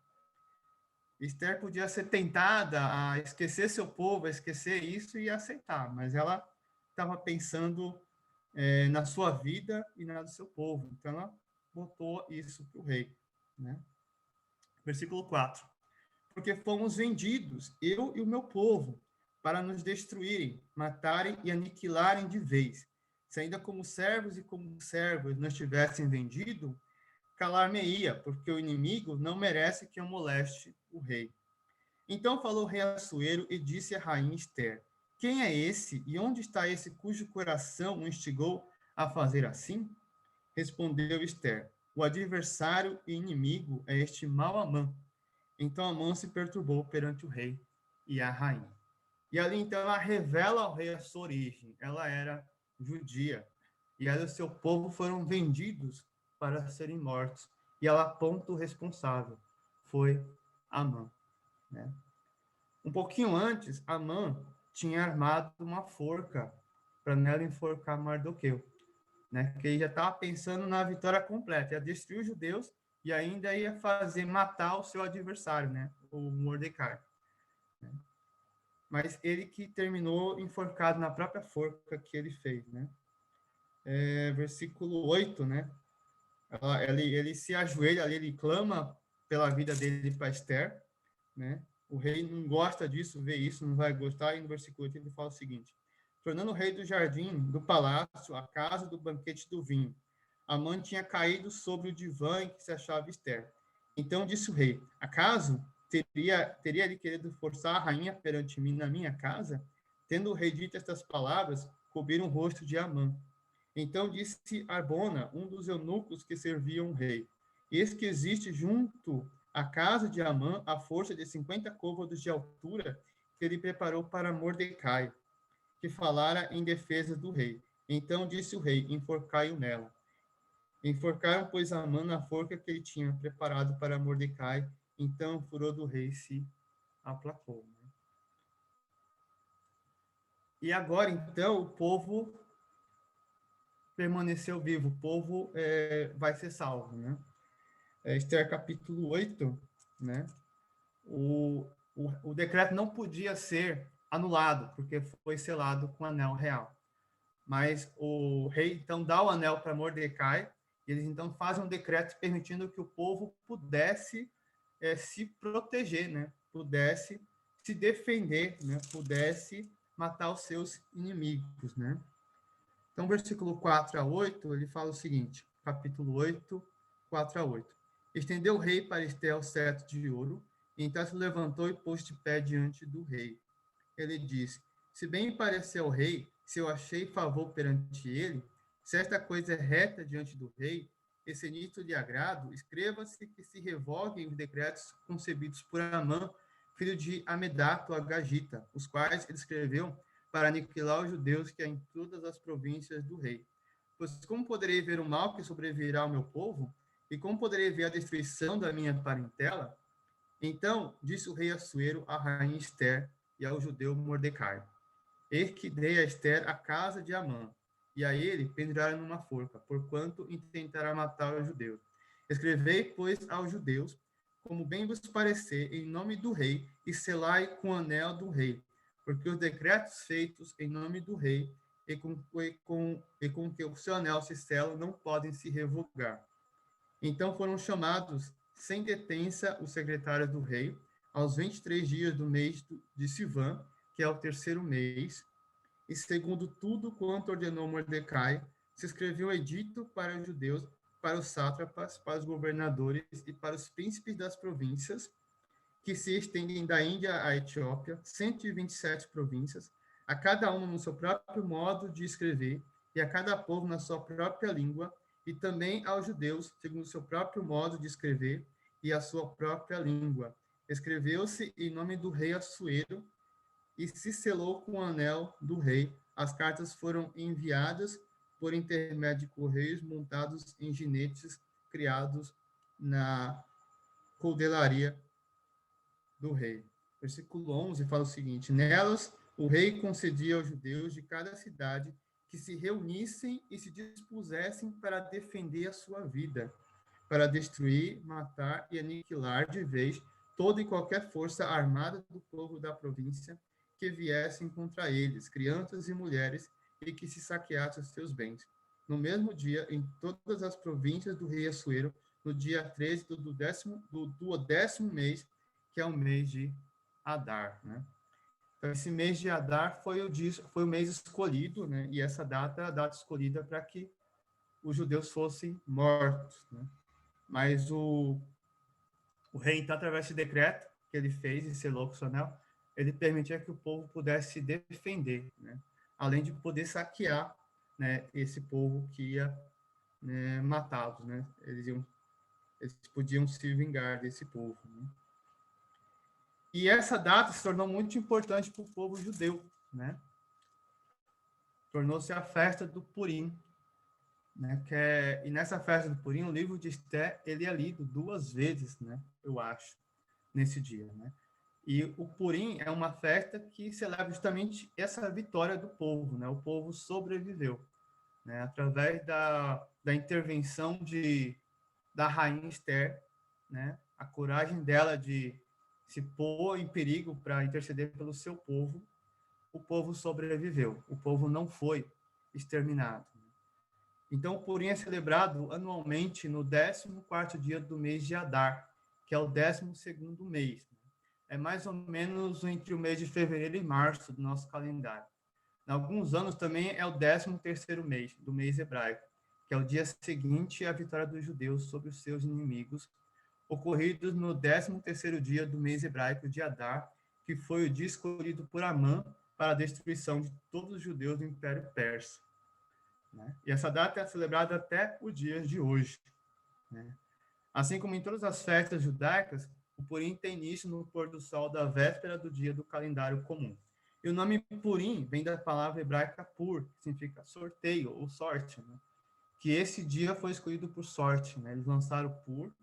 C: Esther podia ser tentada a esquecer seu povo, a esquecer isso e aceitar, mas ela estava pensando na sua vida e na do seu povo. Então, ela botou isso para o rei. Né? Versículo 4. Porque fomos vendidos, eu e o meu povo, para nos destruírem, matarem e aniquilarem de vez. Se ainda como servos e como servas nos tivessem vendido, calar-me-ia, porque o inimigo não merece que eu moleste o rei. Então falou o rei Assuero e disse à rainha Ester: Quem é esse e onde está esse cujo coração o instigou a fazer assim? Respondeu Ester: O adversário e inimigo é este mau Amã. Então Amã se perturbou perante o rei e a rainha. E ali então ela revela ao rei a sua origem. Ela era judia. E ela e o seu povo foram vendidos para serem mortos. E ela aponta o responsável. Foi Amã. Né? Um pouquinho antes, Amã tinha armado uma forca para nela enforcar Mardoqueu, né? Que ele já estava pensando na vitória completa, ia destruir os judeus e ainda ia matar o seu adversário, né? O Mordecai. Né? Mas ele que terminou enforcado na própria forca que ele fez, né? Versículo 8, né? Ele se ajoelha ali, ele clama pela vida dele para Ester, né? O rei não gosta disso, vê isso, não vai gostar, e no versículo 8 ele fala o seguinte: tornando o rei do jardim, do palácio, a casa do banquete do vinho. Amã tinha caído sobre o divã em que se achava Ester. Então disse o rei: acaso teria ele querido forçar a rainha perante mim na minha casa? Tendo o rei dito estas palavras, cobriram o rosto de Amã. Então disse Arbona, um dos eunucos que serviam o rei: eis que existe junto à casa de Amã a força de 50 côvados de altura que ele preparou para Mordecai, que falara em defesa do rei. Então disse o rei: enforcai-o nela. Enforcaram, pois, Amã na forca que ele tinha preparado para Mordecai. Então o furor do rei se aplacou. E agora, então, o povo permaneceu vivo, o povo vai ser salvo, né? Esther capítulo 8, né? O decreto não podia ser anulado, porque foi selado com o anel real. Mas o rei, então, dá o anel para Mordecai, e eles, então, fazem um decreto permitindo que o povo pudesse se proteger, né? Pudesse se defender, né? Pudesse matar os seus inimigos, né? Então, versículo 4 a 8, ele fala o seguinte, capítulo 8, 4 a 8. Estendeu o rei para Ester o cetro de ouro, e então se levantou e pôs de pé diante do rei. Ele disse: se bem parecer ao rei, se eu achei favor perante ele, se esta coisa é reta diante do rei, e se nisto lhe agrado, escreva-se que se revoguem os decretos concebidos por Amã, filho de Amedato Agagita, os quais ele escreveu para aniquilar os judeus que há em todas as províncias do rei. Pois como poderei ver o mal que sobrevirá ao meu povo? E como poderei ver a destruição da minha parentela? Então disse o rei Assuero à rainha Ester e ao judeu Mordecai: eis que dei a Ester a casa de Amã, e a ele penduraram numa forca, porquanto intentará matar os judeus. Escrevei, pois, aos judeus, como bem vos parecer, em nome do rei, e selai com o anel do rei, porque os decretos feitos em nome do rei e com que o seu anel se sela não podem se revogar. Então foram chamados sem detença os secretários do rei, aos 23 dias do mês de Sivan, que é o terceiro mês, e segundo tudo quanto ordenou Mordecai, se escreveu um edito para os judeus, para os sátrapas, para os governadores e para os príncipes das províncias, que se estendem da Índia à Etiópia, 127 províncias, a cada uma no seu próprio modo de escrever, e a cada povo na sua própria língua, e também aos judeus, segundo o seu próprio modo de escrever e a sua própria língua. Escreveu-se em nome do rei Assuero, e se selou com o anel do rei. As cartas foram enviadas por intermédio de correios montados em ginetes criados na coldelaria do rei. Versículo 11 fala o seguinte: nelas o rei concedia aos judeus de cada cidade que se reunissem e se dispusessem para defender a sua vida, para destruir, matar e aniquilar de vez toda e qualquer força armada do povo da província que viessem contra eles, crianças e mulheres, e que se saqueassem os seus bens. No mesmo dia, em todas as províncias do rei Assuero, no dia 13 do 10º mês, que é o mês de Adar, né? Então, esse mês de Adar foi o mês escolhido, né? E essa data é a data escolhida para que os judeus fossem mortos, né? Mas o rei, então, através de decreto que ele fez e selou com o anel, ele permitia que o povo pudesse se defender, né? Além de poder saquear, né, esse povo que ia, né, matá-los, né? Eles podiam se vingar desse povo, né? E essa data se tornou muito importante para o povo judeu, né? Tornou-se a festa do Purim, né? E nessa festa do Purim, o livro de Esté, ele é lido 2 vezes, né? Eu acho, nesse dia, né? E o Purim é uma festa que celebra justamente essa vitória do povo, né? O povo sobreviveu, né? Através da intervenção da rainha Esther, né? A coragem dela de se pôr em perigo para interceder pelo seu povo, o povo sobreviveu, o povo não foi exterminado. Então, o Purim é celebrado anualmente no 14º dia do mês de Adar, que é o 12º mês. É mais ou menos entre o mês de fevereiro e março do nosso calendário. Em alguns anos também é o 13º mês do mês hebraico, que é o dia seguinte à vitória dos judeus sobre os seus inimigos, ocorridos no 13º dia do mês hebraico de Adar, que foi o dia escolhido por Amã para a destruição de todos os judeus do Império Persa, né? E essa data é celebrada até os dias de hoje, né? Assim como em todas as festas judaicas, o Purim tem início no pôr do sol da véspera do dia do calendário comum. E o nome Purim vem da palavra hebraica pur, que significa sorteio ou sorte, né? Que esse dia foi escolhido por sorte, né? Eles lançaram pur,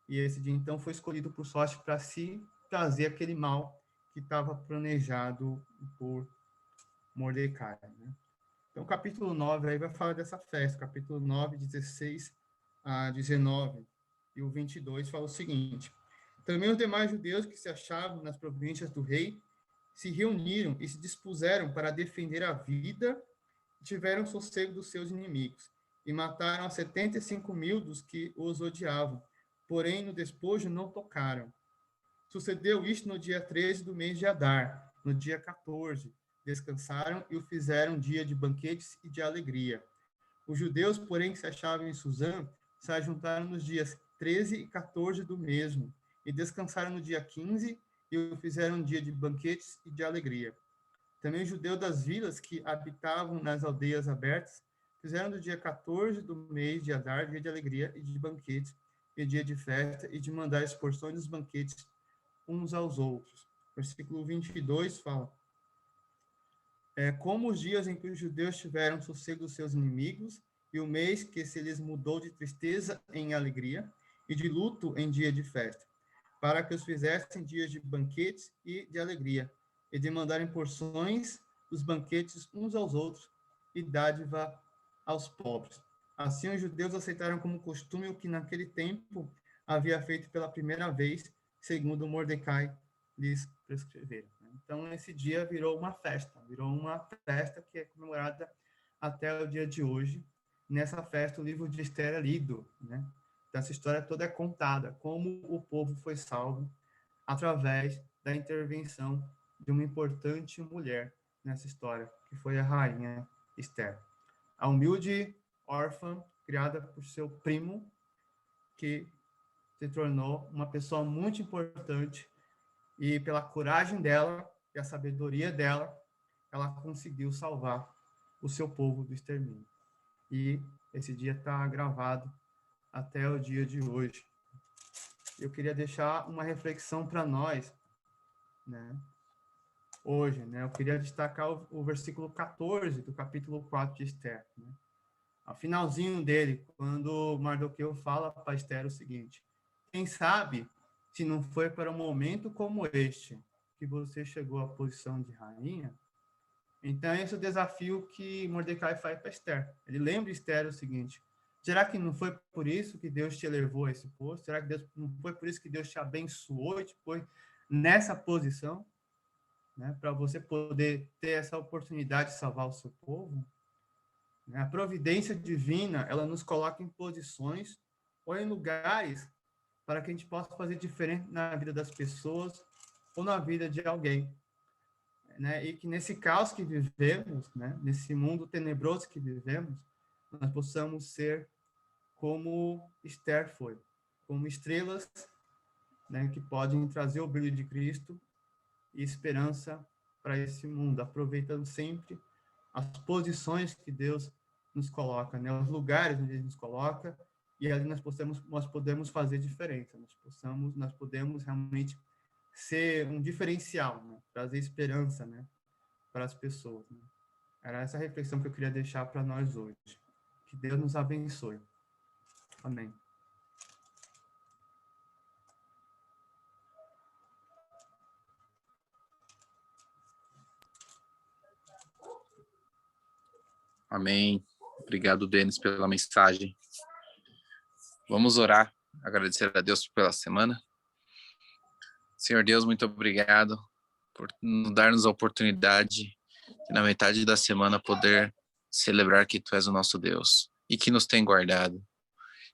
C: e esse dia, então, foi escolhido por sorte para se trazer aquele mal que estava planejado por Mordecai, né? Então, o capítulo 9 aí vai falar dessa festa, capítulo 9, 16 a 19, e o 22 fala o seguinte: também os demais judeus que se achavam nas províncias do rei se reuniram e se dispuseram para defender a vida e tiveram sossego dos seus inimigos, e mataram a 75.000 dos que os odiavam, porém no despojo não tocaram. Sucedeu isto no dia 13 do mês de Adar. No dia 14, descansaram e o fizeram dia de banquetes e de alegria. Os judeus, porém, que se achavam em Suzã, se ajuntaram nos dias 13 e 14 do mesmo, e descansaram no dia 15, e o fizeram dia de banquetes e de alegria. Também os judeus das vilas que habitavam nas aldeias abertas, fizeram do dia 14 do mês de Adar dia de alegria e de banquetes, e dia de festa, e de mandar as porções dos banquetes uns aos outros. Versículo 22 fala: como os dias em que os judeus tiveram sossego dos seus inimigos, e o mês que se lhes mudou de tristeza em alegria, e de luto em dia de festa, para que os fizessem dias de banquetes e de alegria, e de mandarem porções dos banquetes uns aos outros, e dádiva aos pobres. Assim os judeus aceitaram como costume o que naquele tempo havia feito pela primeira vez, segundo Mordecai lhes prescreveram. Então, esse dia virou uma festa que é comemorada até o dia de hoje. Nessa festa, o livro de Esther é lido, né? Então, essa história toda é contada, como o povo foi salvo através da intervenção de uma importante mulher nessa história, que foi a rainha Esther. A humilde órfã, criada por seu primo, que se tornou uma pessoa muito importante e pela coragem dela e a sabedoria dela, ela conseguiu salvar o seu povo do extermínio. E esse dia está gravado até o dia de hoje. Eu queria deixar uma reflexão para nós, né? Hoje, né? Eu queria destacar o versículo 14 do capítulo 4 de Esther, né? Ao finalzinho dele, quando Mardoqueu fala para Esther o seguinte: quem sabe se não foi para um momento como este que você chegou à posição de rainha? Então, esse é o desafio que Mordecai faz para Esther. Ele lembra Esther o seguinte: será que não foi por isso que Deus te elevou a esse posto? Será que não foi por isso que Deus te abençoou e te pôs nessa posição, né, para você poder ter essa oportunidade de salvar o seu povo? A providência divina, ela nos coloca em posições ou em lugares para que a gente possa fazer diferente na vida das pessoas ou na vida de alguém, né? E que nesse caos que vivemos, né, nesse mundo tenebroso que vivemos, nós possamos ser como Esther foi, como estrelas, né, que podem trazer o brilho de Cristo e esperança para esse mundo, aproveitando sempre as posições que Deus nos coloca, né, os lugares onde Ele nos coloca, e ali nós podemos fazer diferença, nós podemos realmente ser um diferencial, né, trazer esperança, né, para as pessoas, né. Era essa reflexão que eu queria deixar para nós hoje. Que Deus nos abençoe. Amém.
D: Amém. Obrigado, Denis, pela mensagem. Vamos orar, agradecer a Deus pela semana. Senhor Deus, muito obrigado por dar-nos a oportunidade de, na metade da semana, poder celebrar que Tu és o nosso Deus e que nos tem guardado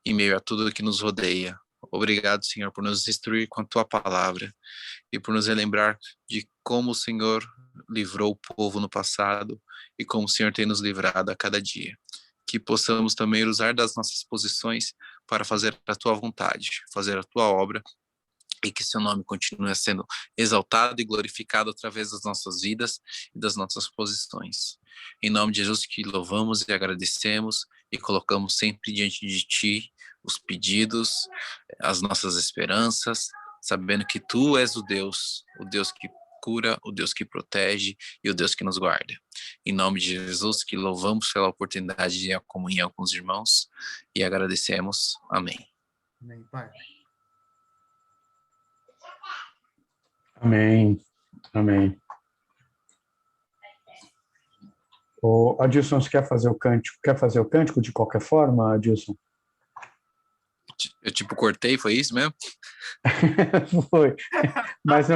D: em meio a tudo que nos rodeia. Obrigado, Senhor, por nos instruir com a Tua palavra e por nos relembrar de como o Senhor livrou o povo no passado e como o Senhor tem nos livrado a cada dia. Que possamos também usar das nossas posições para fazer a Tua vontade, fazer a Tua obra, e que Seu nome continue sendo exaltado e glorificado através das nossas vidas e das nossas posições. Em nome de Jesus, que louvamos e agradecemos e colocamos sempre diante de Ti os pedidos, as nossas esperanças, sabendo que Tu és o Deus que cura, o Deus que protege e o Deus que nos guarda. Em nome de Jesus, que louvamos pela oportunidade de comunhão com os irmãos e agradecemos. Amém.
C: Amém, Pai.
A: Amém. Amém. O Adilson, você quer fazer o cântico? Quer fazer o cântico de qualquer forma, Adilson?
D: Eu cortei, foi isso mesmo?
A: Foi. Mas,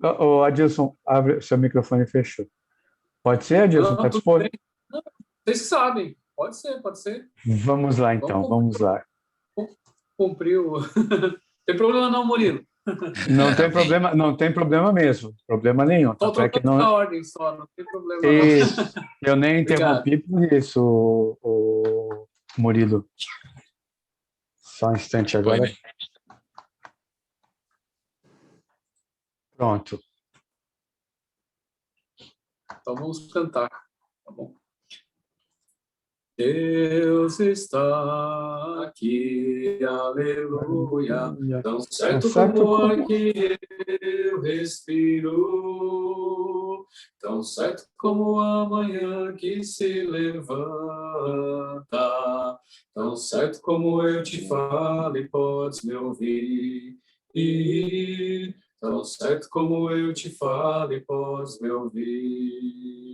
A: o Adilson, abre, seu microfone fechou. Pode ser, Adilson? Está disposto?
B: Não, vocês sabem. Pode ser, pode ser.
A: Vamos lá, então. Vamos lá.
B: Cumpriu. Tem problema não, Murilo.
A: Não tem problema, não tem problema mesmo. Problema nenhum.
B: Só
A: Tanto é que
B: trocando
A: não...
B: a ordem só, não tem problema não.
A: Isso. Eu nem
B: Obrigado.
A: interrompi por isso, o Murilo. Só um instante agora.
D: Foi, né?
A: Pronto.
B: Então vamos cantar, tá bom? Deus está aqui, aleluia, tão certo como o ar que eu respiro, tão certo como a manhã que se levanta, tão certo como eu te falo e podes me ouvir, tão certo como eu te falo e podes me ouvir.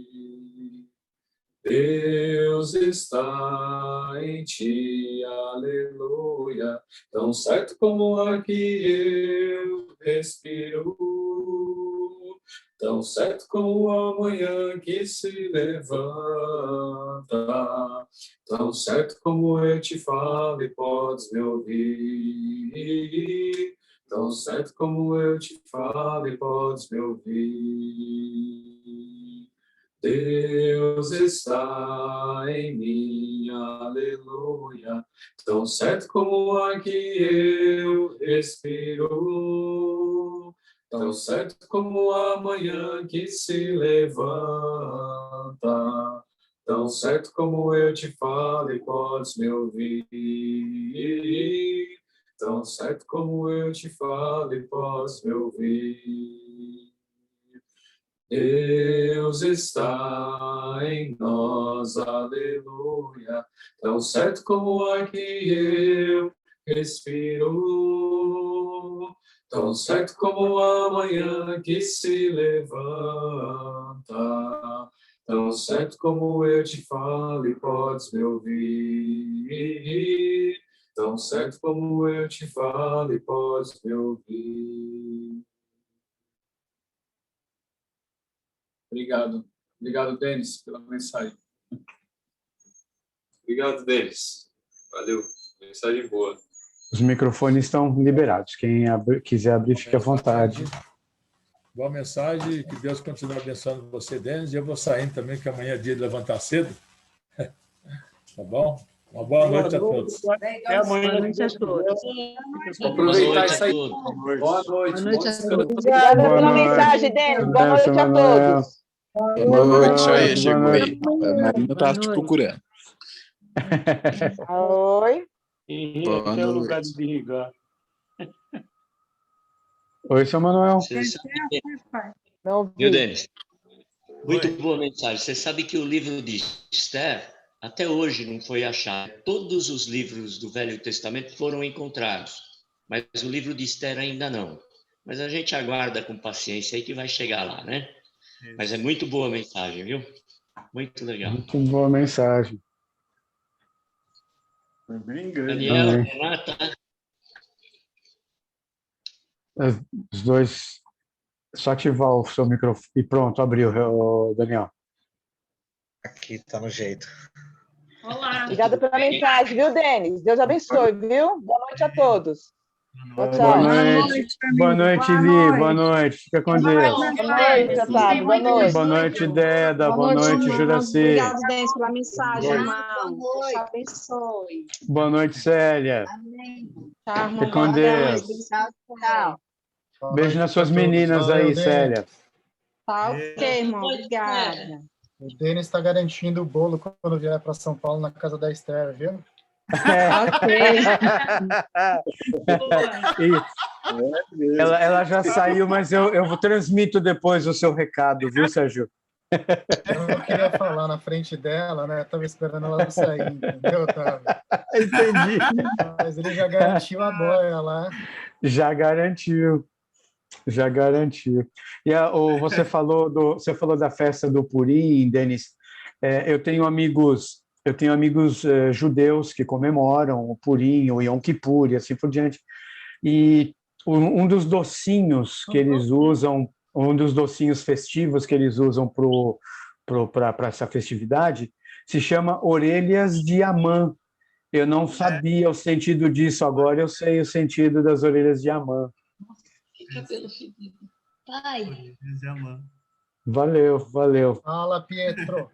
B: Deus está em ti, aleluia, tão certo como o ar que eu respiro, tão certo como a manhã que se levanta, tão certo como eu te falo e podes me ouvir, tão certo como eu te falo e podes me ouvir. Deus está em mim, aleluia. Tão certo como o ar que eu respiro, tão certo como a manhã que se levanta, tão certo como eu te falo e podes me ouvir, tão certo como eu te falo e podes me ouvir. Deus está em nós, aleluia, tão certo como o ar que eu respiro, tão certo como a manhã que se levanta, tão certo como eu te falo e podes me ouvir, tão certo como eu te falo e podes me ouvir. Obrigado. Obrigado, Denis, pela mensagem.
E: Obrigado, Denis. Valeu. Mensagem boa.
A: Os microfones estão liberados. Quem quiser abrir, fique à vontade.
F: Boa mensagem. Que Deus continue abençoando você, Denis. E eu vou saindo também, que amanhã é dia de levantar cedo. Tá bom? Uma boa noite a todos.
G: Até amanhã. Boa noite a todos.
B: Aproveitar isso aí.
E: Boa noite.
B: Boa noite a todos.
H: Obrigada pela mensagem, Denis. Boa noite a todos.
D: Boa noite, aí, chegou aí. A Marina estava te procurando.
H: Oi.
D: Boa
G: Tem um lugar
D: noite.
G: de desligar.
A: Oi, seu Manuel.
H: Não
I: Viu,
H: vi.
I: Denis? Muito boa mensagem. Você sabe que o livro de Esther, até hoje não foi achado. Todos os livros do Velho Testamento foram encontrados, mas o livro de Esther ainda não. Mas a gente aguarda com paciência aí que vai chegar lá, né? Mas é muito boa a mensagem, viu? Muito legal.
A: Muito boa mensagem.
G: Foi bem grande.
I: Daniel,
A: Amém.
I: Renata,
A: Os dois. Só ativar o seu microfone. E pronto, abriu, Daniel.
J: Aqui tá no jeito.
H: Olá. Obrigada pela mensagem, viu, Denis? Deus abençoe, viu? Boa noite a todos. Tchau, tchau.
A: Boa noite, Li. Boa noite. Fica com Deus.
H: Boa noite, Otávio. Boa noite.
A: Boa noite, Deda. Boa noite, Juraci.
K: Obrigada, Denis, pela mensagem, irmão. Deus te abençoe.
A: Boa noite, Célia.
K: Amém. Tchau, irmão.
A: Fica com Deus.
K: Tchau.
A: Beijo nas suas meninas aí, Célia.
K: Tá ok, irmão. Obrigada.
J: O Denis está garantindo o bolo quando vier para São Paulo na casa da Esther, viu?
A: Ela já saiu, mas eu transmito depois o seu recado, viu, Sérgio?
J: Eu não queria falar na frente dela, né? Estava esperando ela sair, entendeu, Otávio?
A: Entendi.
J: Mas ele já garantiu a boia lá.
A: Já garantiu. Já garantiu. E você falou da festa do Purim, Denis. Eu tenho amigos judeus que comemoram o Purim, o Yom Kippur e assim por diante. E um dos docinhos que eles usam, um dos docinhos festivos que eles usam para essa festividade, se chama orelhas de Amã. Eu não sabia o sentido disso, agora eu sei o sentido das orelhas de Amã.
K: Que cabelo fedido. Pai.
A: Valeu, valeu.
J: Fala, Pietro.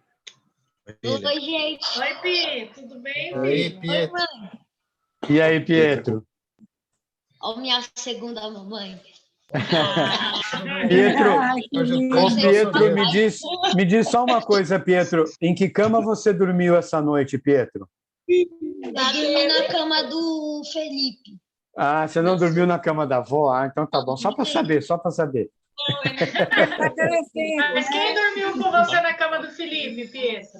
K: Oi, gente.
L: Oi, Pi. Tudo bem, Pi?
J: Oi, Pietro.
K: Oi, mãe.
A: E aí, Pietro?
K: Ó, minha segunda mamãe.
A: Pietro, me diz só uma coisa, Pietro. Em que cama você dormiu essa noite, Pietro?
K: Eu dormi na cama do Felipe.
A: Ah, você não dormiu na cama da avó? Ah, então tá bom. Só para saber, só para saber.
L: Mas quem dormiu com você na cama do Felipe, Pietro?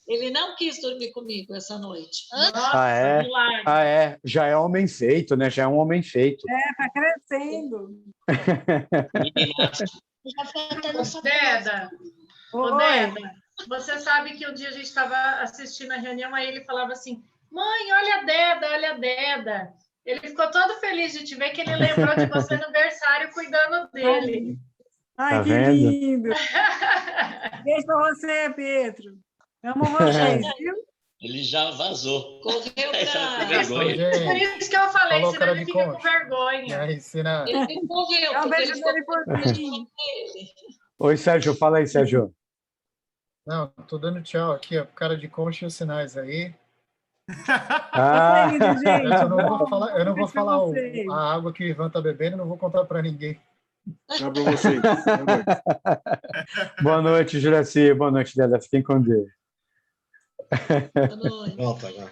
K: Ele não quis dormir comigo essa noite.
L: Nossa,
A: é? Já é homem feito, né? Já é um homem feito.
L: tá crescendo. Deda, Deda, você sabe que um dia a gente estava assistindo a reunião, aí ele falava assim, mãe, olha a Deda. Ele ficou todo feliz de te ver, que ele lembrou de você no aniversário cuidando dele.
A: Ai, tá que vendo?
L: Lindo. Beijo pra você, Pedro. Amo vocês, viu?
I: ele já vazou.
K: Correu pra...
I: vergonha.
L: Por isso que eu falei,
J: Falou,
L: senão ele fica com vergonha.
J: Aí, Sina.
K: Ele correu.
L: É um beijo dele por mim.
A: Oi, Sérgio. Fala aí, Sérgio.
J: Não, tô dando tchau aqui, ó, cara de concha e os sinais aí.
A: Ah.
J: Eu não vou falar a água que o Ivan tá bebendo, não vou contar para ninguém.
G: Tchau para vocês.
A: Boa noite, Juraci. Boa noite, Deda. Fiquem com Deus.
M: Boa noite.
F: Volta agora.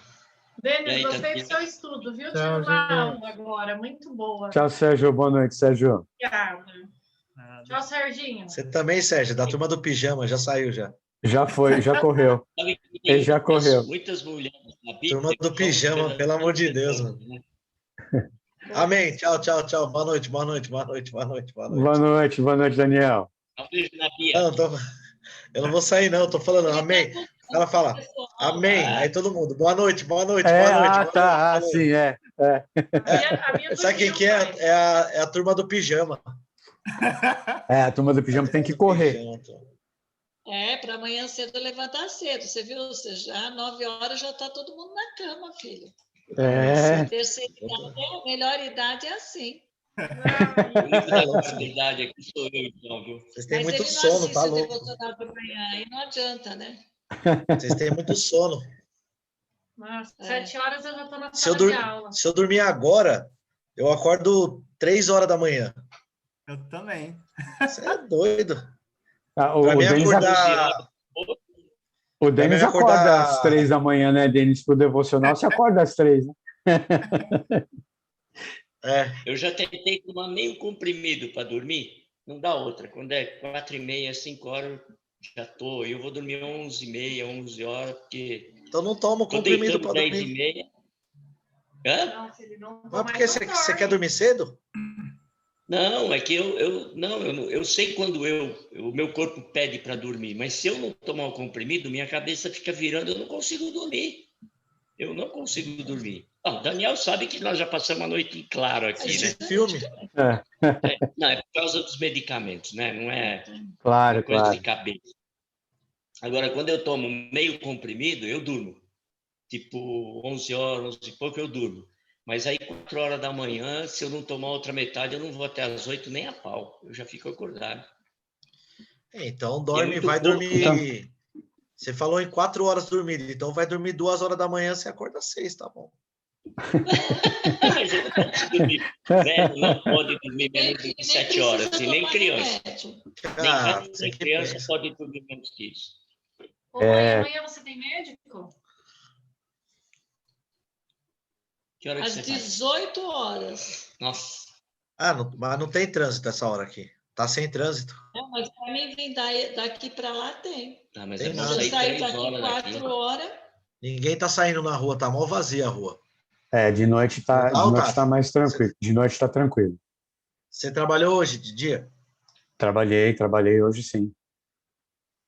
L: Denis, gostei do seu estudo, viu? Tive uma aula agora, muito boa.
A: Tchau, Sérgio. Boa noite, Sérgio.
L: Obrigada. Tchau, Serginho.
N: Você também, Sérgio, da turma do pijama, já saiu já.
A: Já foi, já correu. Ele já correu.
I: Muitas mulheres na
N: Turma do pijama, pelo amor de Deus, mano. Amém. Tchau, tchau, tchau. Boa noite, boa noite, boa noite, boa noite, boa noite.
A: Boa noite, Daniel.
I: Um beijo na Bia.
N: Eu não vou sair, não. Eu tô falando amém. Ela fala amém. Aí todo mundo, boa noite, boa noite, boa noite.
A: Tá, sim, é.
N: Sabe quem que é? É a turma do pijama.
A: A turma do pijama tem que correr.
M: Para amanhã cedo levantar cedo. Você viu? Você já 9 horas já está todo mundo na cama, filho. Terceira idade, a melhor idade é assim.
I: A idade aqui sou eu, então, viu?
N: Vocês têm muito sono, tá louco?
M: Aí não adianta, né?
N: Vocês têm muito sono.
L: Nossa, 7 horas eu já estou na sala de aula.
N: Se eu dormir agora, eu acordo 3 horas da manhã.
C: Eu também.
N: Você é doido.
A: O Denis acorda às 3 da manhã, né, Denis? Para o devocional, você acorda às 3, né?
I: Eu já tentei tomar meio comprimido para dormir, não dá outra. Quando é 4h30, 5 horas, já tô. Eu vou dormir 11h30, 11 horas, porque...
N: Então não toma o comprimido para dormir.
I: 10h30. Hã?
N: Mas por que você quer dormir cedo?
I: Não, é que eu sei quando o meu corpo pede para dormir, mas se eu não tomar o comprimido, minha cabeça fica virando, eu não consigo dormir. Eu não consigo dormir. O Daniel sabe que nós já passamos a noite em claro aqui, né?
N: Filme.
I: Não, é por causa dos medicamentos, né? Não é
A: coisa
I: de cabeça. Agora, quando eu tomo meio comprimido, eu durmo. Tipo, 11 horas, 11 e pouco, eu durmo. Mas aí, 4 horas da manhã, se eu não tomar outra metade, eu não vou até às 8 nem a pau. Eu já fico acordado.
N: Então, dorme, vai dormir... Você falou em 4 horas dormir, então vai dormir 2 horas da manhã, você acorda às 6, tá bom?
I: Mas eu não posso dormir. Velho não pode dormir menos de 7 horas, e nem criança. Nem criança pode dormir menos que isso.
L: Amanhã você tem médico?
I: Que hora que
M: às
I: você
M: 18 horas.
I: Nossa.
N: Mas não tem trânsito essa hora aqui. Tá sem trânsito.
M: Mas para mim vir daqui para lá tem.
I: Mas
N: tem
I: eu
N: nada.
I: vou sair
M: Sair
I: 3
M: daqui
I: horas
M: 4 horas.
N: Ninguém tá saindo na rua, tá mal vazia a rua.
A: De noite tá mais tranquilo. De noite tá tranquilo.
N: Você trabalhou hoje de dia?
A: Trabalhei hoje sim.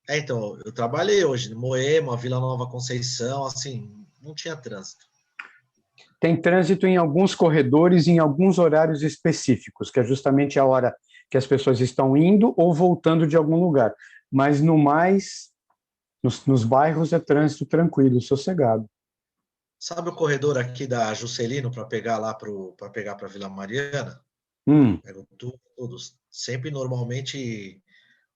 N: Então, eu trabalhei hoje, Moema, Vila Nova Conceição, assim, não tinha trânsito.
A: Tem trânsito em alguns corredores, em alguns horários específicos, que é justamente a hora que as pessoas estão indo ou voltando de algum lugar. Mas, no mais, nos bairros é trânsito tranquilo, sossegado.
N: Sabe o corredor aqui da Juscelino para pegar lá para pegar para Vila Mariana? Pego todos. Sempre, normalmente,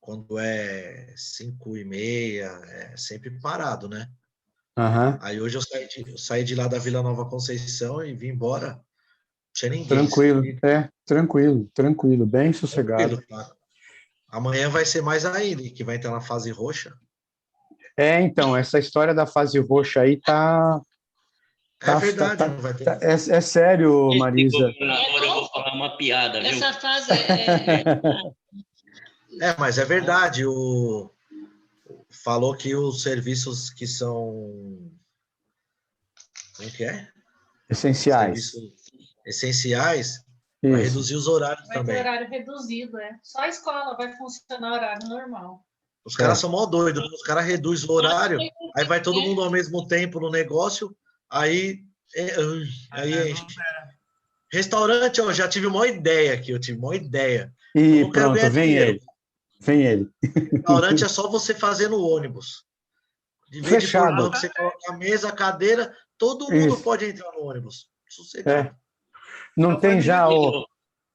N: quando é 5h30, é sempre parado, né? Aí hoje eu saí de lá da Vila Nova Conceição e vim embora. Não tinha ninguém. Tranquilo, bem sossegado. Tá? Amanhã vai ser mais ainda, que vai entrar na fase roxa.
A: Então, essa história da fase roxa aí tá...
N: É verdade, não vai ter.
A: É sério, Marisa.
I: Agora eu vou falar uma piada, viu?
M: Essa fase
N: mas é verdade. Falou que os serviços que são... Como que é?
A: Essenciais.
N: Essenciais, vai reduzir os horários também.
L: Vai ter horário reduzido, Só a escola vai funcionar horário normal.
N: Os caras são mó doidos, os caras reduzem o horário, aí vai todo mundo ao mesmo tempo no negócio, aí enche. Restaurante, eu já tive uma ideia aqui,
A: E pronto, vem ele.
N: Restaurante é só você fazer no ônibus. De vez de por banco, você coloca a mesa, a cadeira, todo mundo pode entrar no ônibus. Sossegado.
A: Não tem já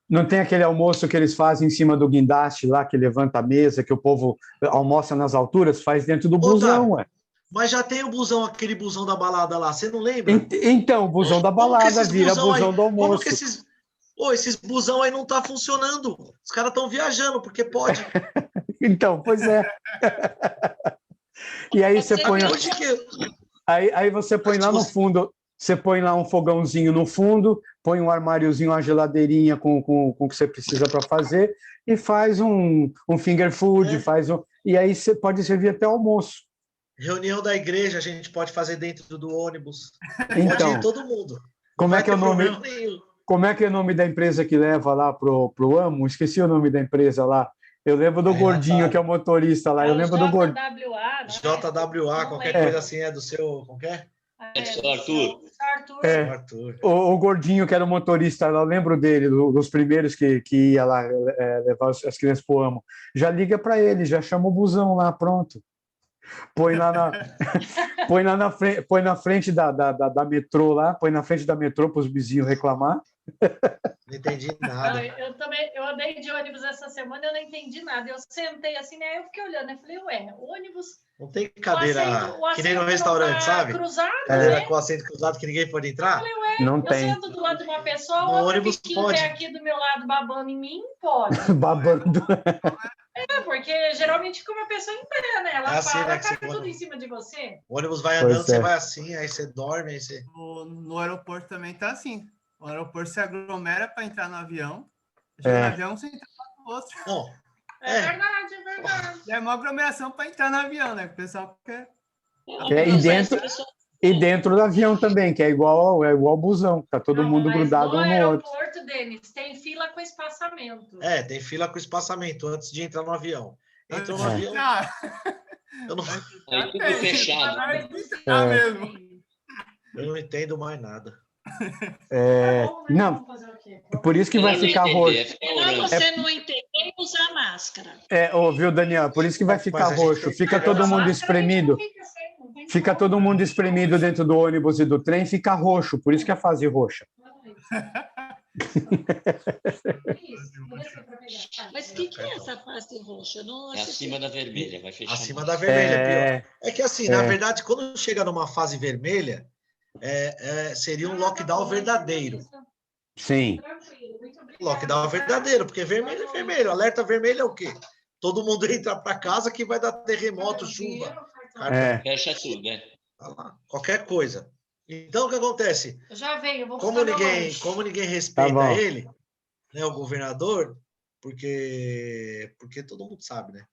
A: Não tem aquele almoço que eles fazem em cima do guindaste lá, que levanta a mesa, que o povo almoça nas alturas, faz dentro do busão, ué.
N: Mas já tem o busão, aquele busão da balada lá, você não lembra?
A: Então, o busão da balada vira busão do almoço.
N: Como que esses busão aí não tá funcionando? Os caras estão viajando, porque pode.
A: Então, pois é. E aí você põe... Aí você põe lá no fundo, você põe lá um fogãozinho no fundo, põe um armáriozinho, uma geladeirinha com o que você precisa para fazer e faz um finger food, e aí você pode servir até almoço.
N: Reunião da igreja a gente pode fazer dentro do ônibus.
A: Então,
N: pode ir todo mundo.
A: Como é que é o nome da empresa que leva lá pro AMO? Esqueci o nome da empresa lá. Eu lembro do gordinho, que é o motorista lá. Eu lembro do gordinho.
N: JWA, qualquer coisa assim é do seu... Como que é?
L: Arthur.
A: O gordinho que era o motorista lá, eu lembro dele, dos primeiros que ia lá levar as crianças pro AMO. Já liga para ele, já chama o busão lá, pronto. Põe na frente da metrô lá, põe na frente da metrô para os vizinhos reclamar.
N: Não entendi nada.
L: Eu andei de ônibus essa semana, eu não entendi nada. Eu sentei assim, né? Eu fiquei olhando, eu falei, ué, ônibus...
N: Não tem cadeira que nem no restaurante, sabe?
L: Cruzado,
N: cadeira
L: né?
N: com assento cruzado que ninguém pode entrar?
L: Eu falei, ué,
A: não
L: eu
A: tem.
L: sento do lado de uma pessoa,
N: no
L: outra
N: ônibus pode.
L: aqui do meu lado babando em mim, pode.
A: Babando.
L: Porque geralmente fica uma pessoa em pé, né? Ela
N: assim,
L: para,
N: né,
L: cai tudo em cima de você.
N: O ônibus vai andando, você vai assim, aí você dorme, aí você...
C: No aeroporto também tá assim. O aeroporto se aglomera para entrar no avião. No avião você entra no outro.
N: Não.
L: É verdade, é verdade.
C: É uma aglomeração para entrar no avião, né? O pessoal quer...
A: E dentro do avião também, que é igual busão, tá todo mundo grudado um no outro.
L: No aeroporto, Denis, tem fila com espaçamento.
N: Tem fila com espaço antes de entrar no avião. Entrou no avião... Eu não...
I: Aí tudo fechado.
N: Eu não entendo mais nada.
A: Não, por isso que vai ficar roxo.
M: Melhor você não entender e usar máscara.
A: Viu, Daniel? Por isso que vai ficar roxo. Fica todo mundo espremido. Fica todo mundo espremido dentro do ônibus e do trem, fica roxo. Por isso que é a fase roxa.
M: Mas o que é essa fase roxa?
I: É acima da vermelha, vai fechar.
N: Acima da vermelha, é pior. É que assim, na verdade, quando chega numa fase vermelha, seria um lockdown verdadeiro.
A: Sim.
N: Lockdown verdadeiro, porque vermelho é vermelho. Alerta vermelho é o quê? Todo mundo entra para casa que vai dar terremoto, chuva.
I: Fecha tudo, né?
N: Qualquer coisa. Então, o que acontece?
L: Eu já venho, vou
N: como ninguém respeita ele, né, o governador, porque todo mundo sabe, né?